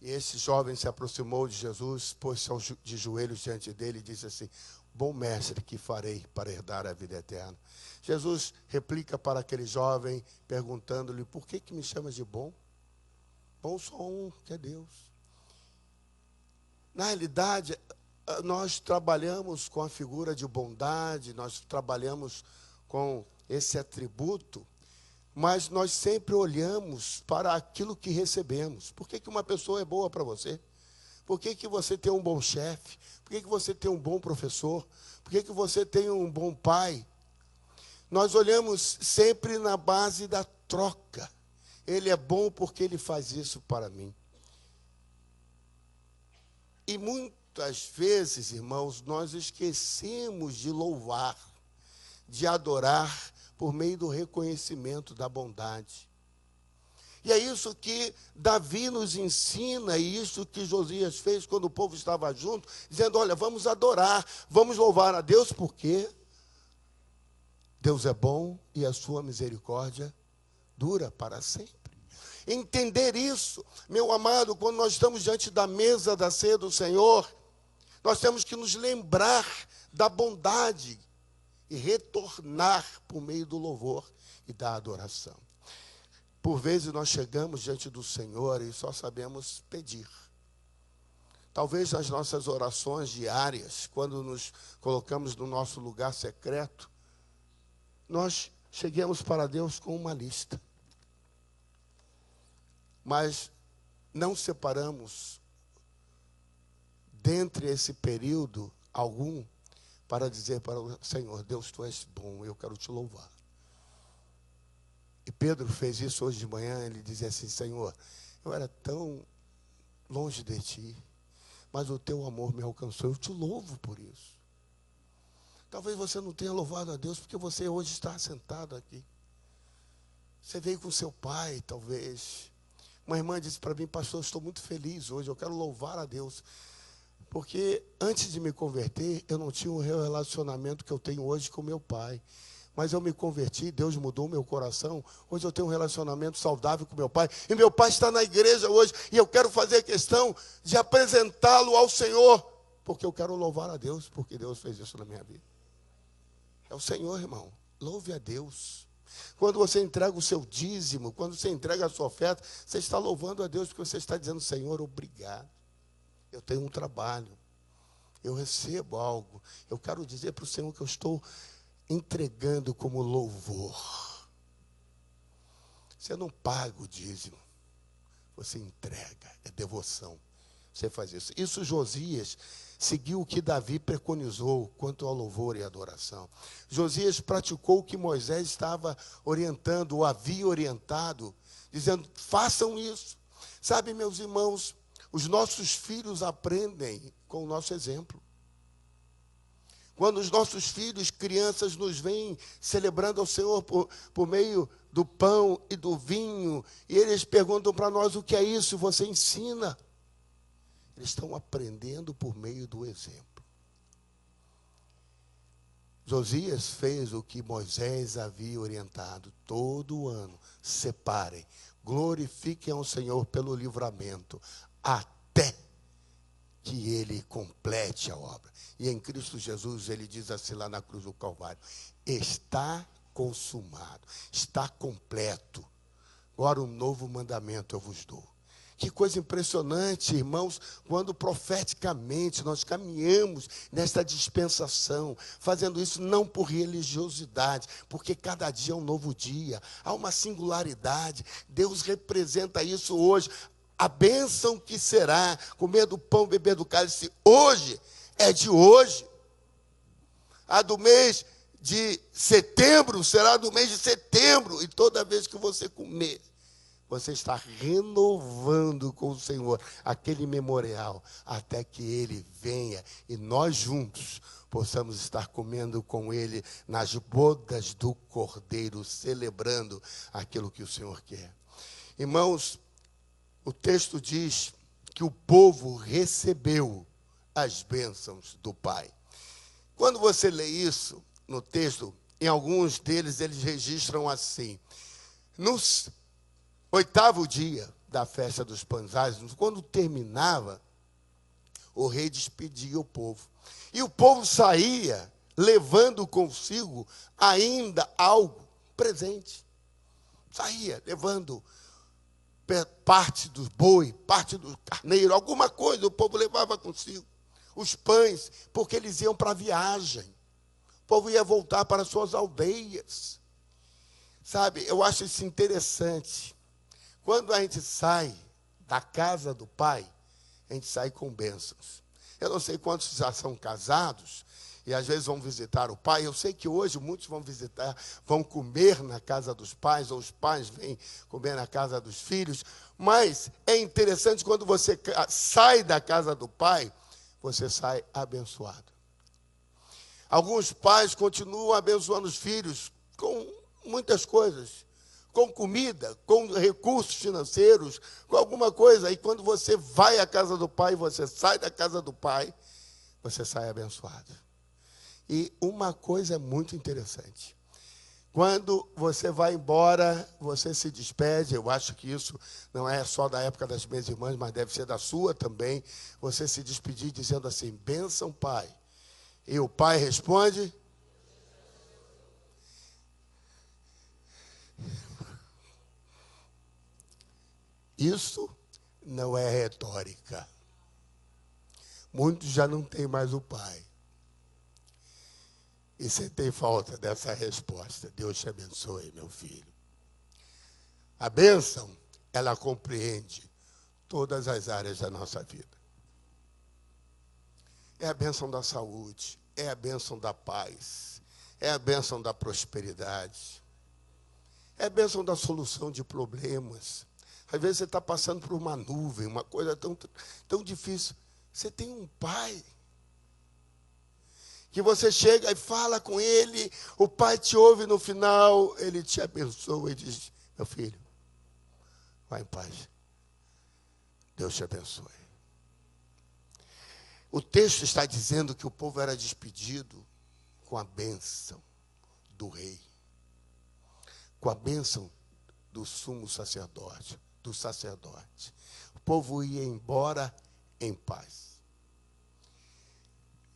E esse jovem se aproximou de Jesus, pôs-se de joelhos diante dele e disse assim: bom mestre, que farei para herdar a vida eterna? Jesus replica para aquele jovem, perguntando-lhe: por que me chamas de bom? Bom só um, que é Deus. Na realidade, nós trabalhamos com a figura de bondade, nós trabalhamos com esse atributo, mas nós sempre olhamos para aquilo que recebemos. Por que uma pessoa é boa para você? Por que você tem um bom chefe? Por que você tem um bom professor? Por que você tem um bom pai? Nós olhamos sempre na base da troca. Ele é bom porque ele faz isso para mim. E Quantas vezes, irmãos, nós esquecemos de louvar, de adorar por meio do reconhecimento da bondade. E é isso que Davi nos ensina, e isso que Josias fez quando o povo estava junto, dizendo, olha, vamos adorar, vamos louvar a Deus, porque Deus é bom e a sua misericórdia dura para sempre. Entender isso, meu amado, quando nós estamos diante da mesa da ceia do Senhor, nós temos que nos lembrar da bondade e retornar por meio do louvor e da adoração. Por vezes nós chegamos diante do Senhor e só sabemos pedir. Talvez nas nossas orações diárias, quando nos colocamos no nosso lugar secreto, nós cheguemos para Deus com uma lista. Mas não separamos, dentre esse período, algum, para dizer para o Senhor, Deus, Tu és bom, eu quero Te louvar. E Pedro fez isso hoje de manhã, ele dizia assim, Senhor, eu era tão longe de Ti, mas o Teu amor me alcançou, eu Te louvo por isso. Talvez você não tenha louvado a Deus, porque você hoje está sentado aqui. Você veio com seu pai, talvez. Uma irmã disse para mim, pastor, eu estou muito feliz hoje, eu quero louvar a Deus. Porque antes de me converter, eu não tinha o relacionamento que eu tenho hoje com meu pai. Mas eu me converti, Deus mudou meu coração. Hoje eu tenho um relacionamento saudável com meu pai. E meu pai está na igreja hoje. E eu quero fazer questão de apresentá-lo ao Senhor. Porque eu quero louvar a Deus, porque Deus fez isso na minha vida. É o Senhor, irmão. Louve a Deus. Quando você entrega o seu dízimo, quando você entrega a sua oferta, você está louvando a Deus, porque você está dizendo, Senhor, obrigado. Eu tenho um trabalho. Eu recebo algo. Eu quero dizer para o Senhor que eu estou entregando como louvor. Você não paga o dízimo. Você entrega. É devoção. Você faz isso. Isso Josias seguiu o que Davi preconizou quanto ao louvor e adoração. Josias praticou o que Moisés estava orientando, ou havia orientado, dizendo, façam isso. Sabe, meus irmãos, os nossos filhos aprendem com o nosso exemplo. Quando os nossos filhos, crianças, nos veem celebrando ao Senhor por meio do pão e do vinho, e eles perguntam para nós o que é isso, você ensina. Eles estão aprendendo por meio do exemplo. Josias fez o que Moisés havia orientado. Todo ano, separem, glorifiquem ao Senhor pelo livramento, até que Ele complete a obra. E em Cristo Jesus, Ele diz assim lá na cruz do Calvário, está consumado, está completo. Agora um novo mandamento eu vos dou. Que coisa impressionante, irmãos, quando profeticamente nós caminhamos nesta dispensação, fazendo isso não por religiosidade, porque cada dia é um novo dia, há uma singularidade, Deus representa isso hoje, a bênção que será, comer do pão, beber do cálice, hoje, é de hoje, a do mês de setembro, será do mês de setembro, e toda vez que você comer, você está renovando com o Senhor aquele memorial, até que Ele venha e nós juntos possamos estar comendo com Ele nas bodas do Cordeiro, celebrando aquilo que o Senhor quer. Irmãos, o texto diz que o povo recebeu as bênçãos do Pai. Quando você lê isso no texto, em alguns deles eles registram assim, nos 8º dia da festa dos pães ázimos, quando terminava, o rei despedia o povo. E o povo saía levando consigo ainda algo, presente. Saía levando parte do boi, parte do carneiro, alguma coisa o povo levava consigo. Os pães, porque eles iam para a viagem. O povo ia voltar para suas aldeias. Sabe, eu acho isso interessante. Quando a gente sai da casa do Pai, a gente sai com bênçãos. Eu não sei quantos já são casados e às vezes vão visitar o pai. Eu sei que hoje muitos vão visitar, vão comer na casa dos pais, ou os pais vêm comer na casa dos filhos. Mas é interessante quando você sai da casa do Pai, você sai abençoado. Alguns pais continuam abençoando os filhos com muitas coisas, com comida, com recursos financeiros, com alguma coisa. E quando você vai à casa do pai, você sai da casa do pai, você sai abençoado. E uma coisa é muito interessante. Quando você vai embora, você se despede. Eu acho que isso não é só da época das minhas irmãs, mas deve ser da sua também. Você se despedir dizendo assim: bênção, pai. E o pai responde: isso não é retórica. Muitos já não têm mais o pai. E você tem falta dessa resposta. Deus te abençoe, meu filho. A bênção, ela compreende todas as áreas da nossa vida. É a bênção da saúde, é a bênção da paz, é a bênção da prosperidade, é a bênção da solução de problemas. Às vezes você está passando por uma nuvem, uma coisa tão difícil. Você tem um pai que você chega e fala com ele, o pai te ouve no final, ele te abençoa e diz: meu filho, vá em paz. Deus te abençoe. O texto está dizendo que o povo era despedido com a bênção do rei, com a bênção do sumo sacerdote, do sacerdote. O povo ia embora em paz.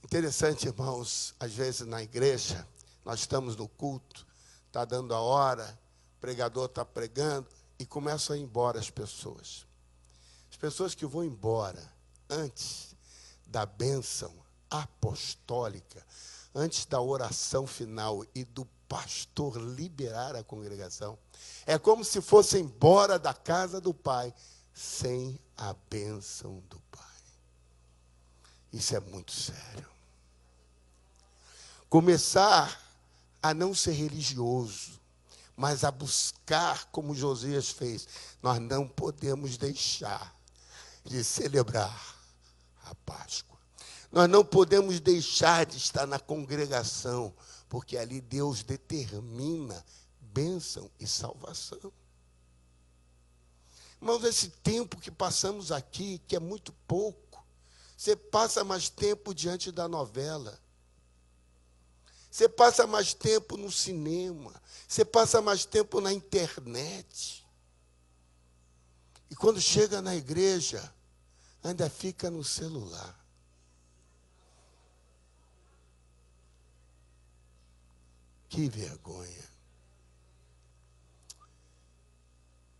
Interessante, irmãos, às vezes na igreja, nós estamos no culto, está dando a hora, o pregador está pregando e começam a ir embora as pessoas. As pessoas que vão embora antes da bênção apostólica, antes da oração final e do pastor liberar a congregação, é como se fossem embora da casa do Pai sem a bênção do Pai. Isso é muito sério. Começar a não ser religioso, mas a buscar como Josias fez. Nós não podemos deixar de celebrar a Páscoa. Nós não podemos deixar de estar na congregação, porque ali Deus determina bênção e salvação. Irmãos, esse tempo que passamos aqui, que é muito pouco, você passa mais tempo diante da novela, você passa mais tempo no cinema, você passa mais tempo na internet. E quando chega na igreja, ainda fica no celular. Que vergonha.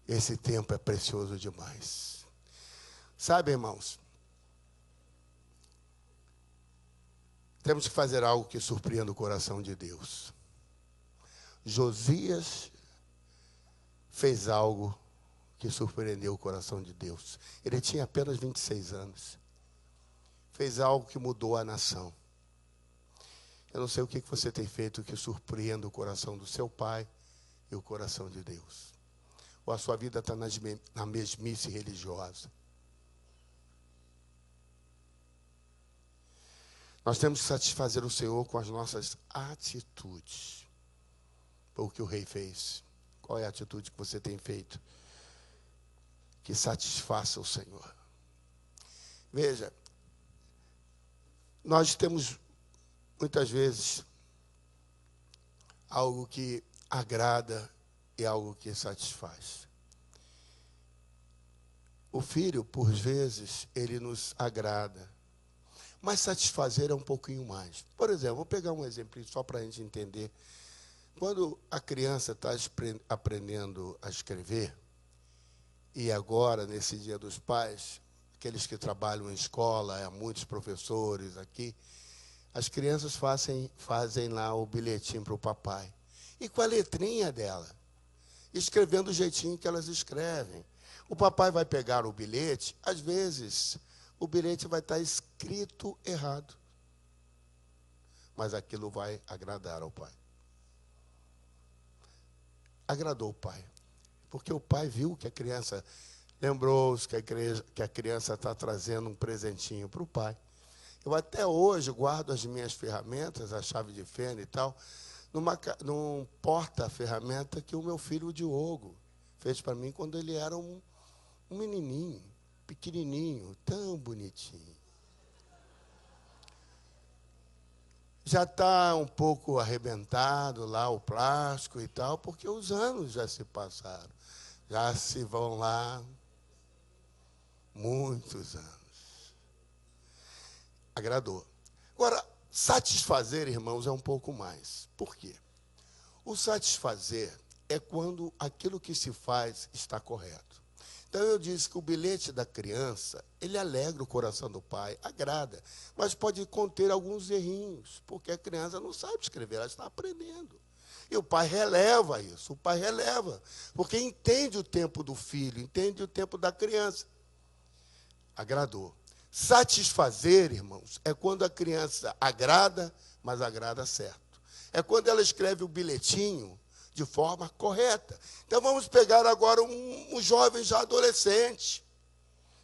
Esse tempo é precioso demais. Sabe, irmãos, temos que fazer algo que surpreenda o coração de Deus. Josias fez algo que surpreendeu o coração de Deus. Ele tinha apenas 26 anos. Fez algo que mudou a nação. Eu não sei o que você tem feito que surpreenda o coração do seu pai e o coração de Deus. Ou a sua vida está na mesmice religiosa. Nós temos que satisfazer o Senhor com as nossas atitudes. Foi o que o rei fez. Qual é a atitude que você tem feito que satisfaça o Senhor? Veja, nós temos muitas vezes algo que agrada e algo que satisfaz. O filho, por vezes, ele nos agrada, mas satisfazer é um pouquinho mais. Por exemplo, vou pegar um exemplo só para a gente entender. Quando a criança está aprendendo a escrever, e agora, nesse Dia dos Pais, aqueles que trabalham em escola, há muitos professores aqui, as crianças fazem lá o bilhetinho para o papai. E com a letrinha dela, escrevendo do jeitinho que elas escrevem. O papai vai pegar o bilhete, às vezes o bilhete vai estar escrito errado. Mas aquilo vai agradar ao pai. Agradou o pai. Porque o pai viu que a criança lembrou-se que a criança está trazendo um presentinho para o pai. Eu até hoje guardo as minhas ferramentas, a chave de fenda e tal, num porta-ferramenta que o meu filho, o Diogo, fez para mim quando ele era um menininho, pequenininho, tão bonitinho. Já está um pouco arrebentado lá o plástico e tal, porque os anos já se passaram. Já se vão lá muitos anos. Agradou. Agora, satisfazer, irmãos, é um pouco mais. Por quê? O satisfazer é quando aquilo que se faz está correto. Então, eu disse que o bilhete da criança, ele alegra o coração do pai, agrada, mas pode conter alguns errinhos, porque a criança não sabe escrever, ela está aprendendo. E o pai releva isso, o pai releva, porque entende o tempo do filho, entende o tempo da criança. Agradou. Satisfazer, irmãos, é quando a criança agrada, mas agrada certo. É quando ela escreve o bilhetinho de forma correta. Então, vamos pegar agora um jovem já adolescente.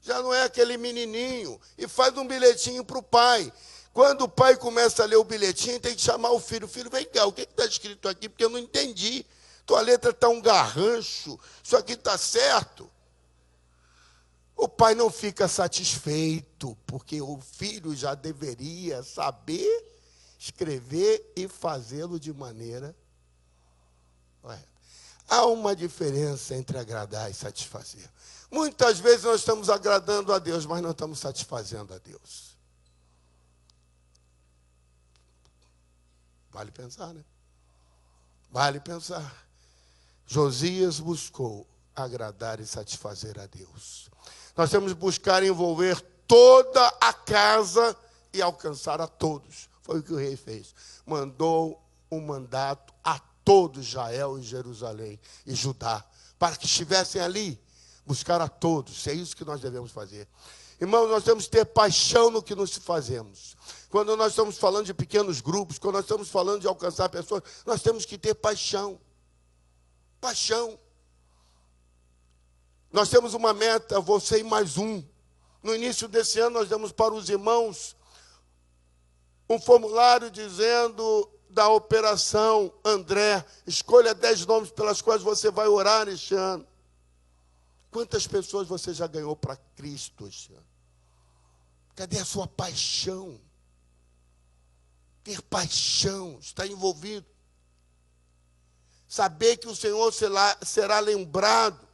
Já não é aquele menininho. E faz um bilhetinho para o pai. Quando o pai começa a ler o bilhetinho, tem que chamar o filho. Filho, vem cá, o que está escrito aqui? Porque eu não entendi. Tua letra está um garrancho. Isso aqui está certo. O pai não fica satisfeito, porque o filho já deveria saber escrever e fazê-lo de maneira correta. Há uma diferença entre agradar e satisfazer. Muitas vezes nós estamos agradando a Deus, mas não estamos satisfazendo a Deus. Vale pensar, né? Vale pensar. Josias buscou agradar e satisfazer a Deus. Nós temos que buscar envolver toda a casa e alcançar a todos. Foi o que o rei fez. Mandou um mandato a todo Israel e Jerusalém e Judá, para que estivessem ali, buscar a todos. É isso que nós devemos fazer. Irmãos, nós temos que ter paixão no que nós fazemos. Quando nós estamos falando de pequenos grupos, quando nós estamos falando de alcançar pessoas, nós temos que ter paixão. Paixão. Nós temos uma meta, você e mais um. No início desse ano, nós demos para os irmãos um formulário dizendo da operação André, escolha 10 nomes pelas quais você vai orar neste ano. Quantas pessoas você já ganhou para Cristo este ano? Cadê a sua paixão? Ter paixão, estar envolvido. Saber que o Senhor será lembrado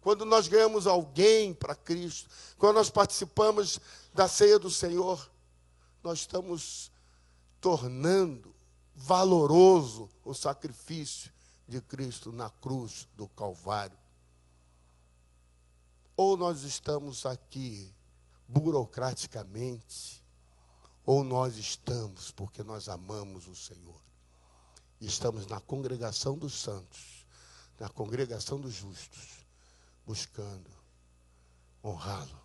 quando nós ganhamos alguém para Cristo, quando nós participamos da ceia do Senhor, nós estamos tornando valoroso o sacrifício de Cristo na cruz do Calvário. Ou nós estamos aqui burocraticamente, ou nós estamos porque nós amamos o Senhor. E estamos na congregação dos santos, na congregação dos justos, buscando honrá-lo,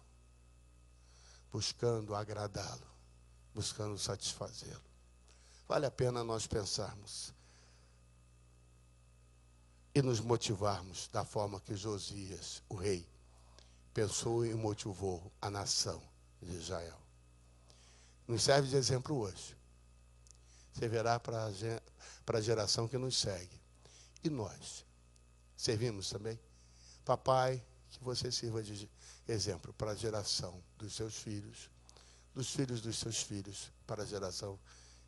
buscando agradá-lo, buscando satisfazê-lo. Vale a pena nós pensarmos e nos motivarmos da forma que Josias, o rei, pensou e motivou a nação de Israel. Nos serve de exemplo hoje. Servirá para a geração que nos segue. E nós servimos também? Papai, que você sirva de exemplo para a geração dos seus filhos, dos seus filhos, para a geração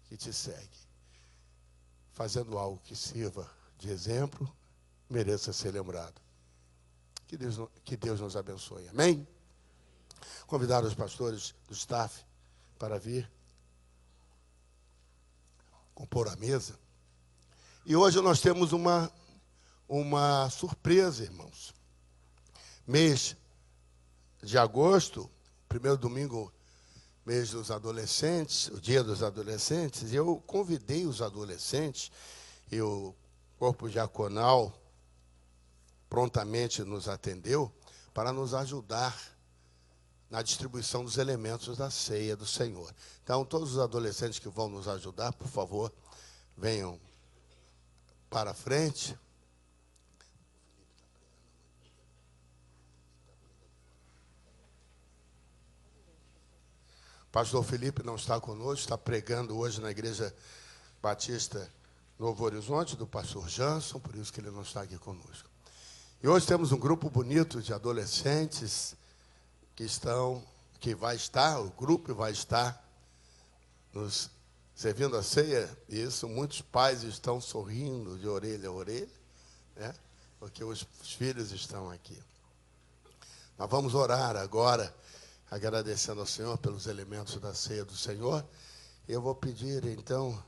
que te segue. Fazendo algo que sirva de exemplo, mereça ser lembrado. Que Deus nos abençoe. Amém? Convidar os pastores do staff para vir compor a mesa. E hoje nós temos uma surpresa, irmãos. Mês de agosto, primeiro domingo, mês dos adolescentes, o dia dos adolescentes, e eu convidei os adolescentes, e o corpo diaconal prontamente nos atendeu para nos ajudar na distribuição dos elementos da ceia do Senhor. Então, todos os adolescentes que vão nos ajudar, por favor, venham para a frente. Pastor Felipe não está conosco, está pregando hoje na Igreja Batista Novo Horizonte, do pastor Jansson, por isso que ele não está aqui conosco. E hoje temos um grupo bonito de adolescentes que vai estar, o grupo vai estar nos servindo a ceia. E isso, muitos pais estão sorrindo de orelha a orelha, né? Porque os filhos estão aqui. Nós vamos orar agora, agradecendo ao Senhor pelos elementos da ceia do Senhor. Eu vou pedir, então,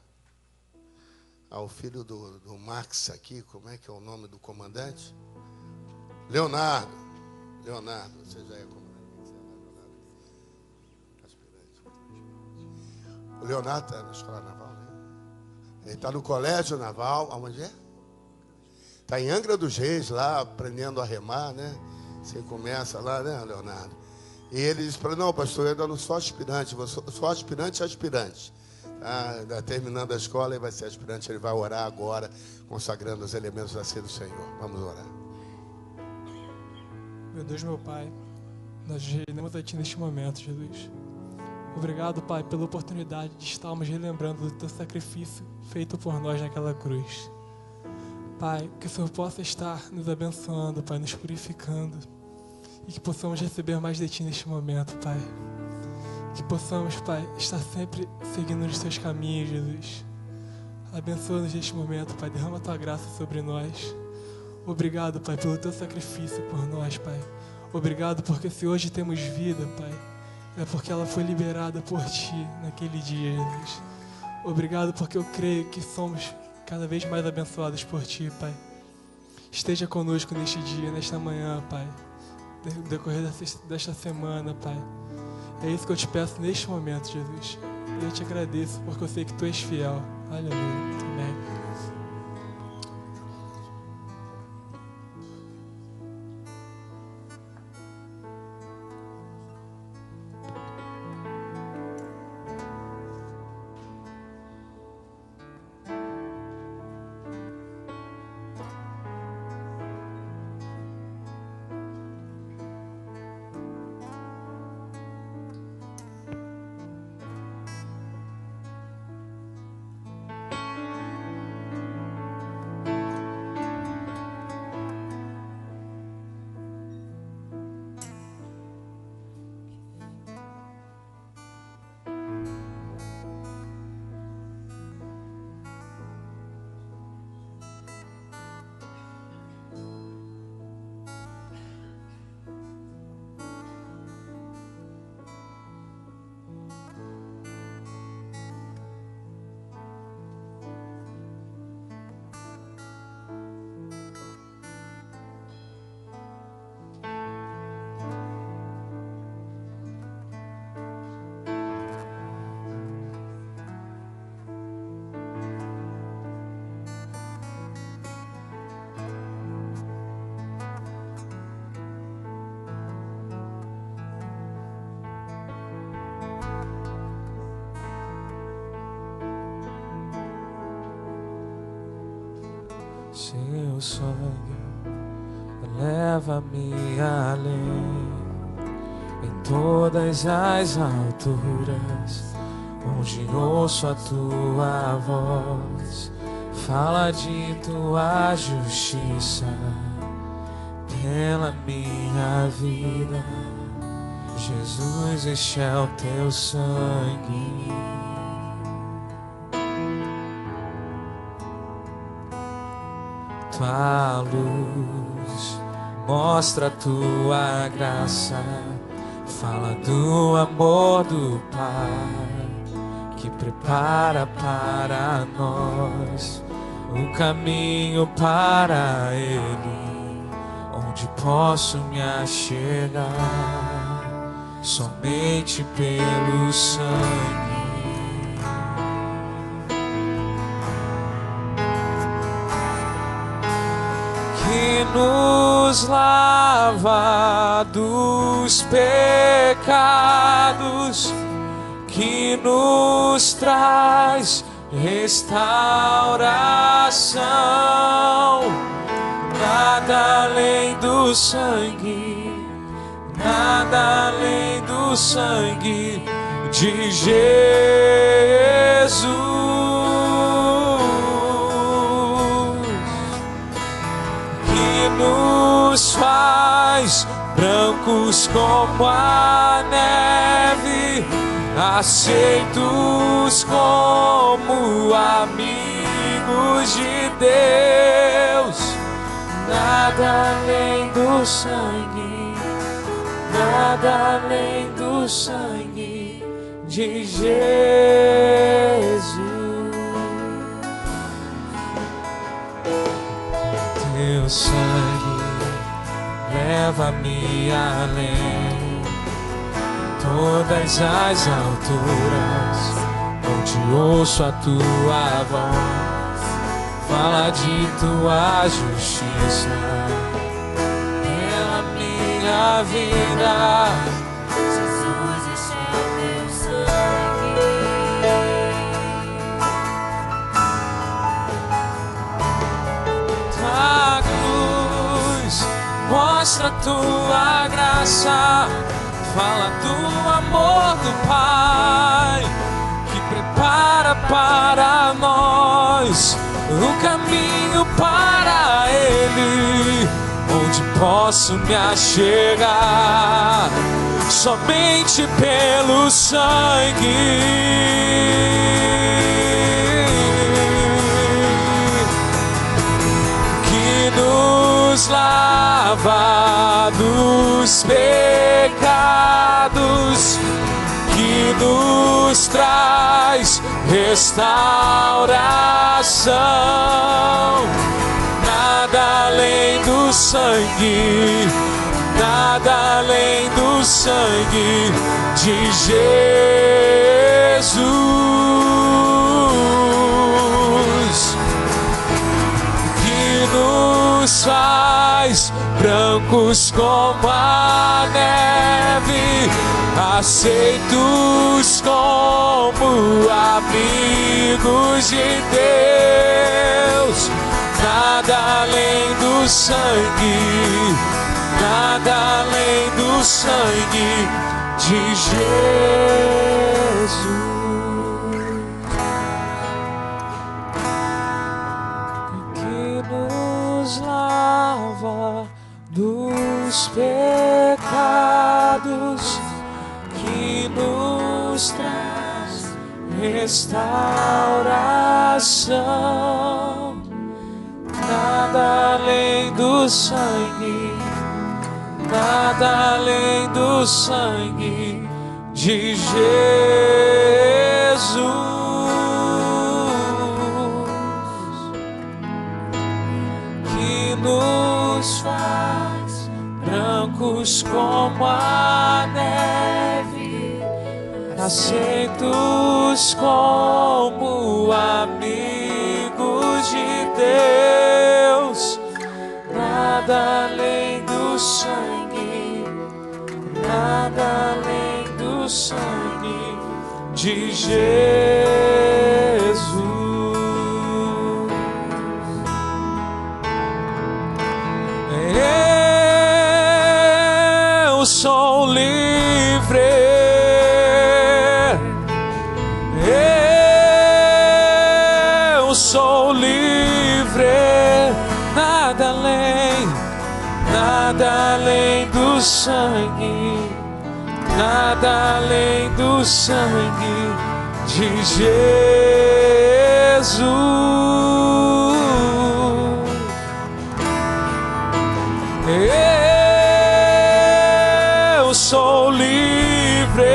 ao filho do Max aqui, como é que é o nome do comandante? Leonardo, você já é comandante? Aspirante. O Leonardo está na escola naval, né? Ele está no colégio naval, aonde é? Está em Angra dos Reis, lá, aprendendo a remar, né? Você começa lá, né, Leonardo? E ele disse para não, pastor, eu ainda não sou aspirante, eu sou aspirante. Tá terminando a escola e vai ser aspirante. Ele vai orar agora, consagrando os elementos da ceia do Senhor. Vamos orar. Meu Deus, meu Pai, nós rendemos a Ti neste momento, Jesus. Obrigado, Pai, pela oportunidade de estarmos relembrando do Teu sacrifício feito por nós naquela cruz. Pai, que o Senhor possa estar nos abençoando, Pai, nos purificando, e que possamos receber mais de Ti neste momento, Pai. Que possamos, Pai, estar sempre seguindo os Teus caminhos, Jesus. Abençoa-nos neste momento, Pai, derrama a Tua graça sobre nós. Obrigado, Pai, pelo Teu sacrifício por nós, Pai. Obrigado porque se hoje temos vida, Pai, é porque ela foi liberada por Ti naquele dia, Jesus. Obrigado porque eu creio que somos cada vez mais abençoados por Ti, Pai. Esteja conosco neste dia, nesta manhã, Pai. No decorrer desta semana, Pai. É isso que eu te peço neste momento, Jesus. E eu te agradeço porque eu sei que Tu és fiel. Aleluia. Amém. Seu sangue leva-me além, em todas as alturas, onde ouço a Tua voz, fala de Tua justiça pela minha vida. Jesus, este é o Teu sangue. Tua luz mostra a Tua graça, fala do amor do Pai, que prepara para nós o caminho para Ele, onde posso me achegar somente pelo sangue. Que nos lava dos pecados, que nos traz restauração. Nada além do sangue, nada além do sangue de Jesus, que nos faz brancos como a neve, aceitos como amigos de Deus. Nada além do sangue, nada além do sangue de Jesus. Teu sangue leva-me além, todas as alturas, onde ouço a tua voz. Fala de tua justiça pela minha vida. Jesus, este é o teu sangue. Tua cruz mostra tua graça, fala do amor do Pai, que prepara para nós o caminho para Ele, onde posso me achegar somente pelo sangue que nos lava dos pecados, que nos traz restauração. Nada além do sangue, nada além do sangue de Jesus, que nos faz brancos como a neve, aceitos como amigos de Deus. Nada além do sangue, nada além do sangue de Jesus, que nos lava dos pecados, que nos traz restauração. Nada além do sangue, nada além do sangue de Jesus, que nos faz brancos como a neve, aceitos como amigos de Deus. Nada além do sangue, nada além do sangue de Jesus. Eu sou livre, eu sou livre. Nada além do sangue, nada além do sangue de Jesus. Eu sou livre,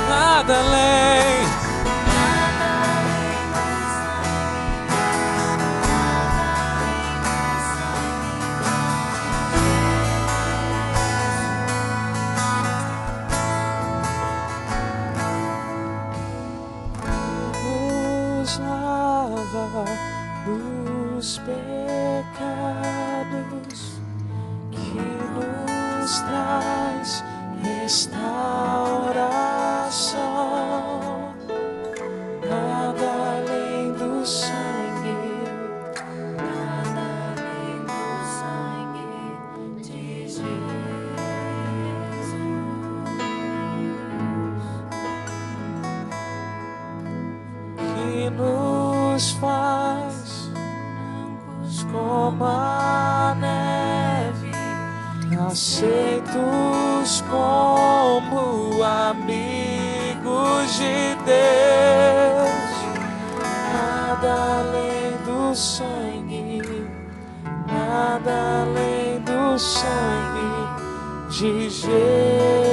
nada além. Nos lava dos pecados, que nos traz restauração. que nos faz como a neve, aceitos como amigos de Deus. Nada além do sangue, nada além do sangue de Jesus.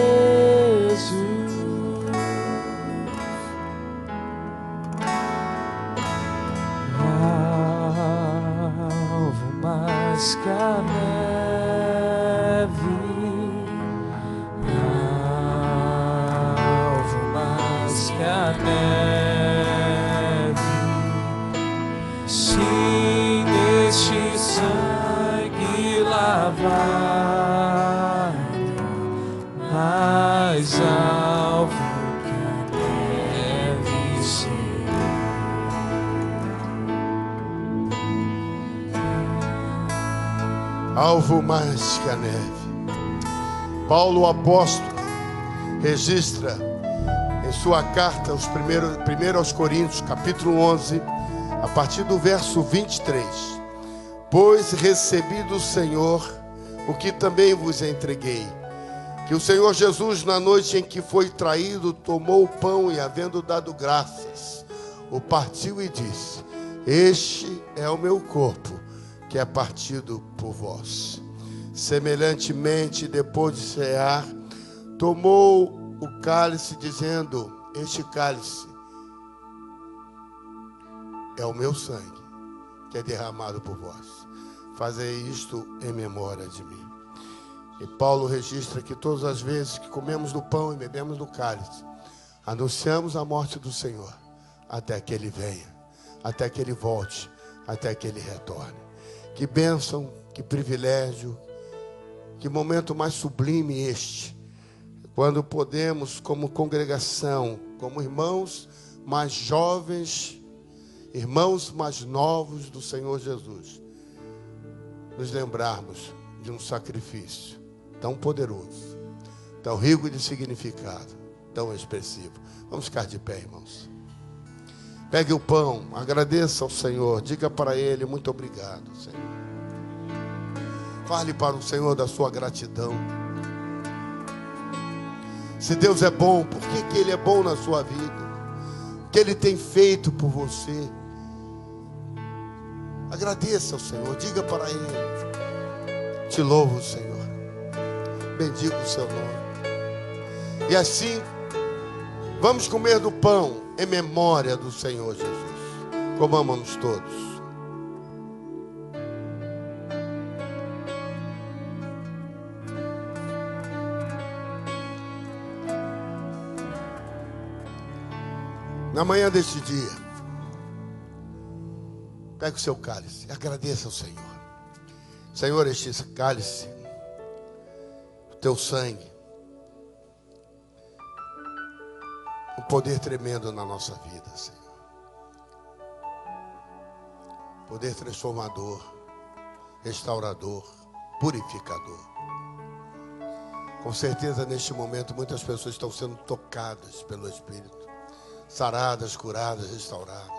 Alvo mais que a neve, alvo mais que a neve. Sim, este sangue lavado, mais alvo que a neve será. Alvo mais que a neve. Paulo, o apóstolo, registra em sua carta, primeiro aos Coríntios, capítulo 11, a partir do verso 23. Pois recebi do Senhor o que também vos entreguei, que o Senhor Jesus, na noite em que foi traído, tomou o pão e, havendo dado graças, o partiu e disse: este é o meu corpo, que é partido por vós. Semelhantemente, depois de cear, tomou o cálice, dizendo: este cálice é o meu sangue, que é derramado por vós. Fazei isto em memória de mim. E Paulo registra que todas as vezes que comemos do pão e bebemos do cálice, anunciamos a morte do Senhor, até que Ele venha, até que Ele volte, até que Ele retorne. Que bênção, que privilégio, que momento mais sublime este, quando podemos, como congregação, como irmãos mais jovens, irmãos mais novos do Senhor Jesus, nos lembrarmos de um sacrifício tão poderoso, tão rico de significado, tão expressivo. Vamos ficar de pé, irmãos. Pegue o pão, agradeça ao Senhor, diga para Ele: muito obrigado, Senhor. Fale para o Senhor da sua gratidão. Se Deus é bom, por que Ele é bom na sua vida? O que Ele tem feito por você? Agradeça ao Senhor, diga para Ele: te louvo, Senhor, bendigo o seu nome. E assim, vamos comer do pão em memória do Senhor Jesus. Comamos todos. Na manhã deste dia, pegue o seu cálice e agradeça ao Senhor. Senhor, este cálice, o teu sangue, um poder tremendo na nossa vida, Senhor. Poder transformador, restaurador, purificador. Com certeza, neste momento, muitas pessoas estão sendo tocadas pelo Espírito, saradas, curadas, restauradas.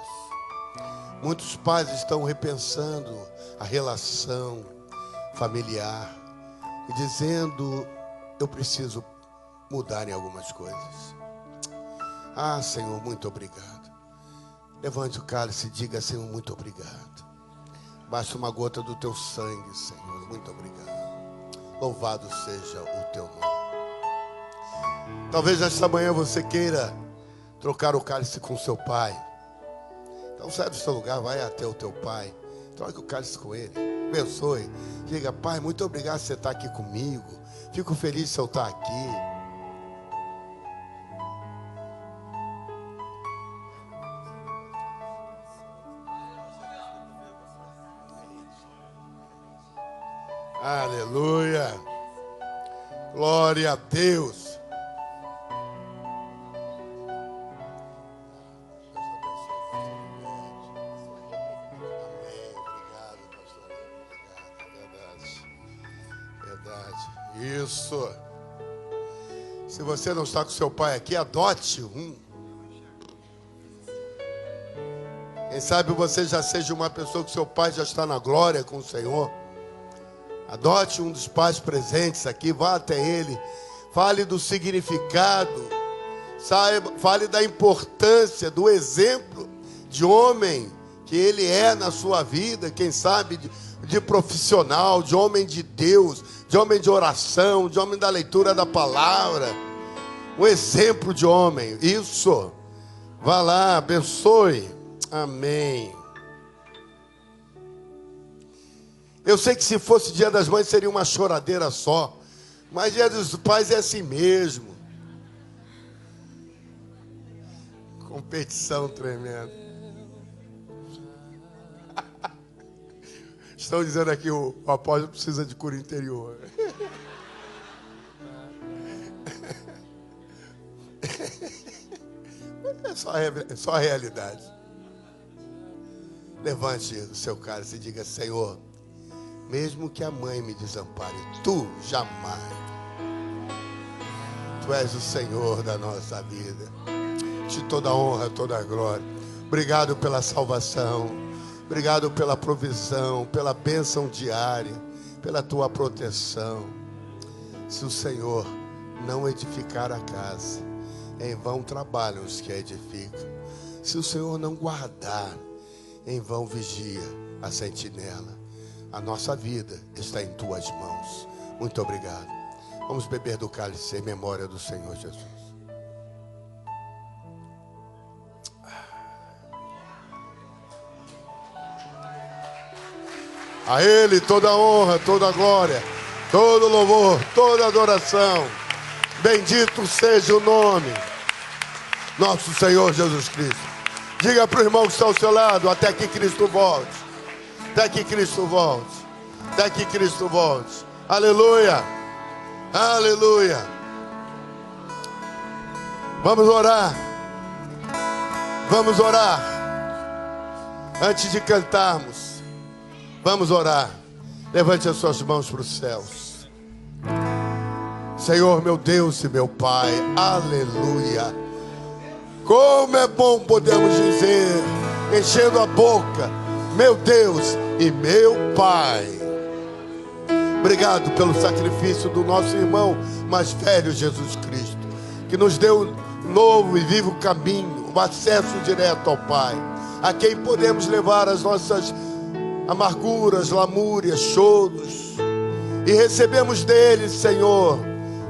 Muitos pais estão repensando a relação familiar e dizendo: eu preciso mudar em algumas coisas. Ah, Senhor, muito obrigado. Levante o cálice e diga: Senhor, muito obrigado. Basta uma gota do teu sangue, Senhor, muito obrigado. Louvado seja o teu nome. Talvez esta manhã você queira trocar o cálice com seu pai. Então sai do seu lugar, vai até o teu pai, troque o cálice com ele, abençoe. Diga: Pai, muito obrigado por você estar aqui comigo. Fico feliz se eu estar aqui. Aleluia. Glória a Deus. Isso. Se você não está com seu pai aqui, adote um. Quem sabe você já seja uma pessoa que seu pai já está na glória com o Senhor. Adote um dos pais presentes aqui, vá até ele, fale do significado, fale da importância, do exemplo de homem que ele é na sua vida, quem sabe de profissional, de homem de Deus, de homem de oração, de homem da leitura da palavra, um exemplo de homem. Isso, vá lá, abençoe. Amém. Eu sei que se fosse Dia das Mães seria uma choradeira só, mas Dia dos Pais é assim mesmo. Competição tremenda. Estão dizendo aqui o apóstolo precisa de cura interior. É só a realidade. Levante o seu cálice e diga: Senhor, mesmo que a mãe me desampare, tu jamais. Tu és o Senhor da nossa vida. Te toda a honra, toda a glória. Obrigado pela salvação. Obrigado pela provisão, pela bênção diária, pela tua proteção. Se o Senhor não edificar a casa, em vão trabalham os que a edificam. Se o Senhor não guardar, em vão vigia a sentinela. A nossa vida está em tuas mãos. Muito obrigado. Vamos beber do cálice em memória do Senhor Jesus. A Ele toda a honra, toda a glória, todo louvor, toda adoração. Bendito seja o nome, nosso Senhor Jesus Cristo. Diga para o irmão que está ao seu lado: até que Cristo volte. Até que Cristo volte. Até que Cristo volte. Aleluia. Aleluia. Vamos orar. Vamos orar. Antes de cantarmos, vamos orar. Levante as suas mãos para os céus. Senhor, meu Deus e meu Pai, aleluia. Como é bom podermos dizer, enchendo a boca: meu Deus e meu Pai. Obrigado pelo sacrifício do nosso irmão mais velho, Jesus Cristo, que nos deu um novo e vivo caminho, um acesso direto ao Pai, a quem podemos levar as nossas amarguras, lamúrias, choros, e recebemos dele, Senhor,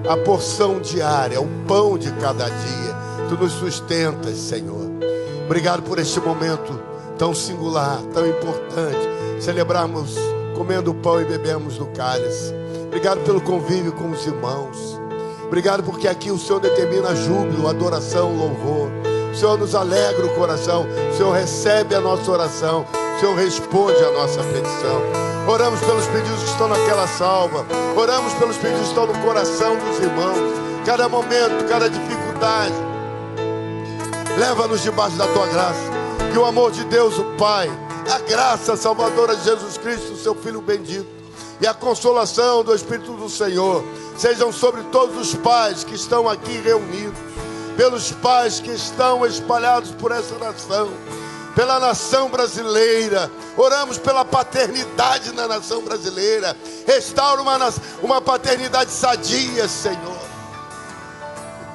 a porção diária, o pão de cada dia. Tu nos sustentas, Senhor. Obrigado por este momento tão singular, tão importante, celebrarmos comendo o pão e bebemos do cálice. Obrigado pelo convívio com os irmãos. Obrigado porque aqui o Senhor determina júbilo, adoração, louvor. O Senhor nos alegra o coração. O Senhor recebe a nossa oração. O Senhor responde a nossa petição. Oramos pelos pedidos que estão naquela salva. Oramos pelos pedidos que estão no coração dos irmãos. Cada momento, cada dificuldade, leva-nos debaixo da tua graça. Que o amor de Deus, o Pai, a graça salvadora de Jesus Cristo, seu Filho bendito, e a consolação do Espírito do Senhor sejam sobre todos os pais que estão aqui reunidos, pelos pais que estão espalhados por essa nação, pela nação brasileira. Oramos pela paternidade na nação brasileira. Restaura uma paternidade sadia, Senhor,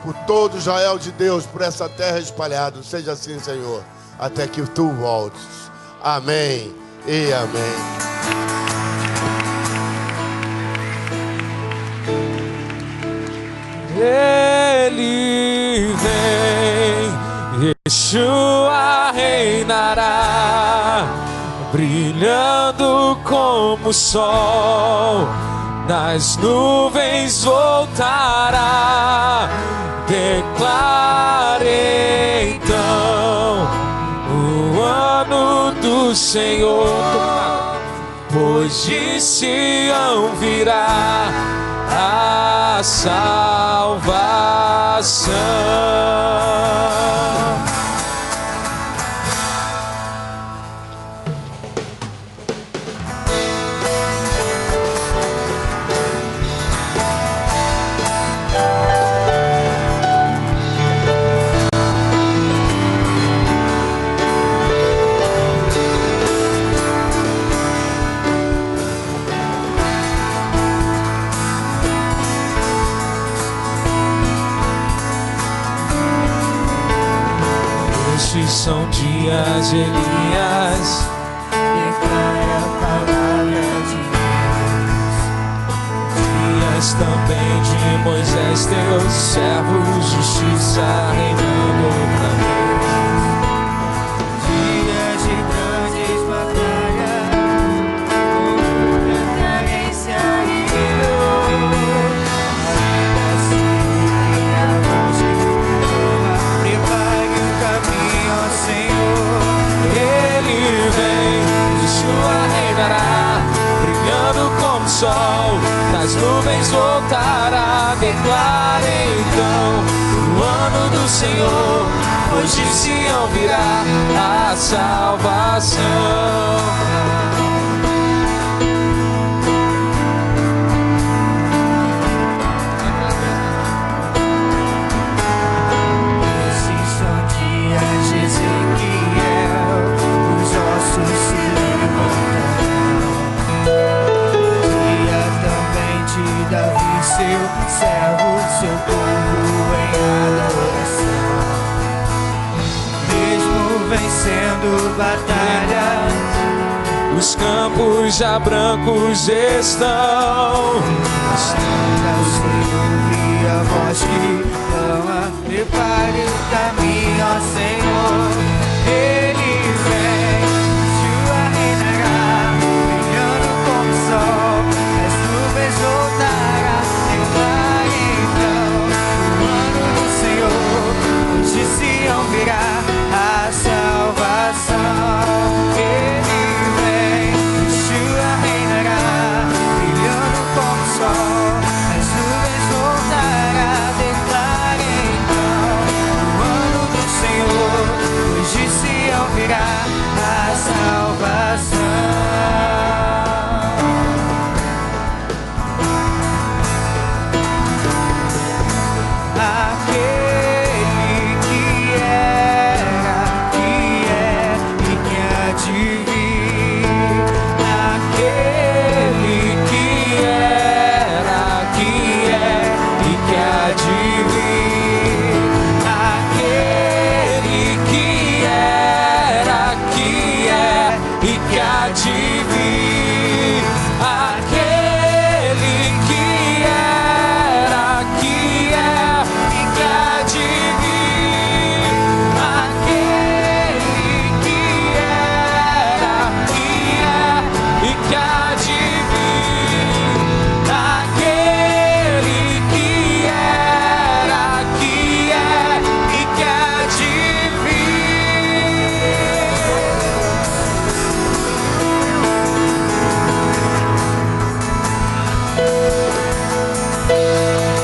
por todo Israel de Deus, por essa terra espalhada. Seja assim, Senhor, até que tu voltes. Amém e amém. Ele vem, Yeshua reinará, brilhando como o sol, nas nuvens voltará. Declare então o ano do Senhor, pois de Sião virá a salvação. Estes são dias de Elias. Declara a palavra de Dias também de Moisés, teu servo, justiça reinando também. Dias de grandes batalhas, com carência e dor. Ainda assim, a voz que clama, prepare o caminho ao Senhor. Ele vem, Yeshua reinará, brilhando como o sol, nas nuvens voltará. Declara então o ano do Senhor, pois de Sião virá a salvação. Esses são dias de Ezequiel, os ossos se levantarão. Dia também de Davi, seu servo, seu povo em adoração. Mesmo vencendo batalhas, Os campos já brancos estão. ainda se ouvir a voz que clama, prepara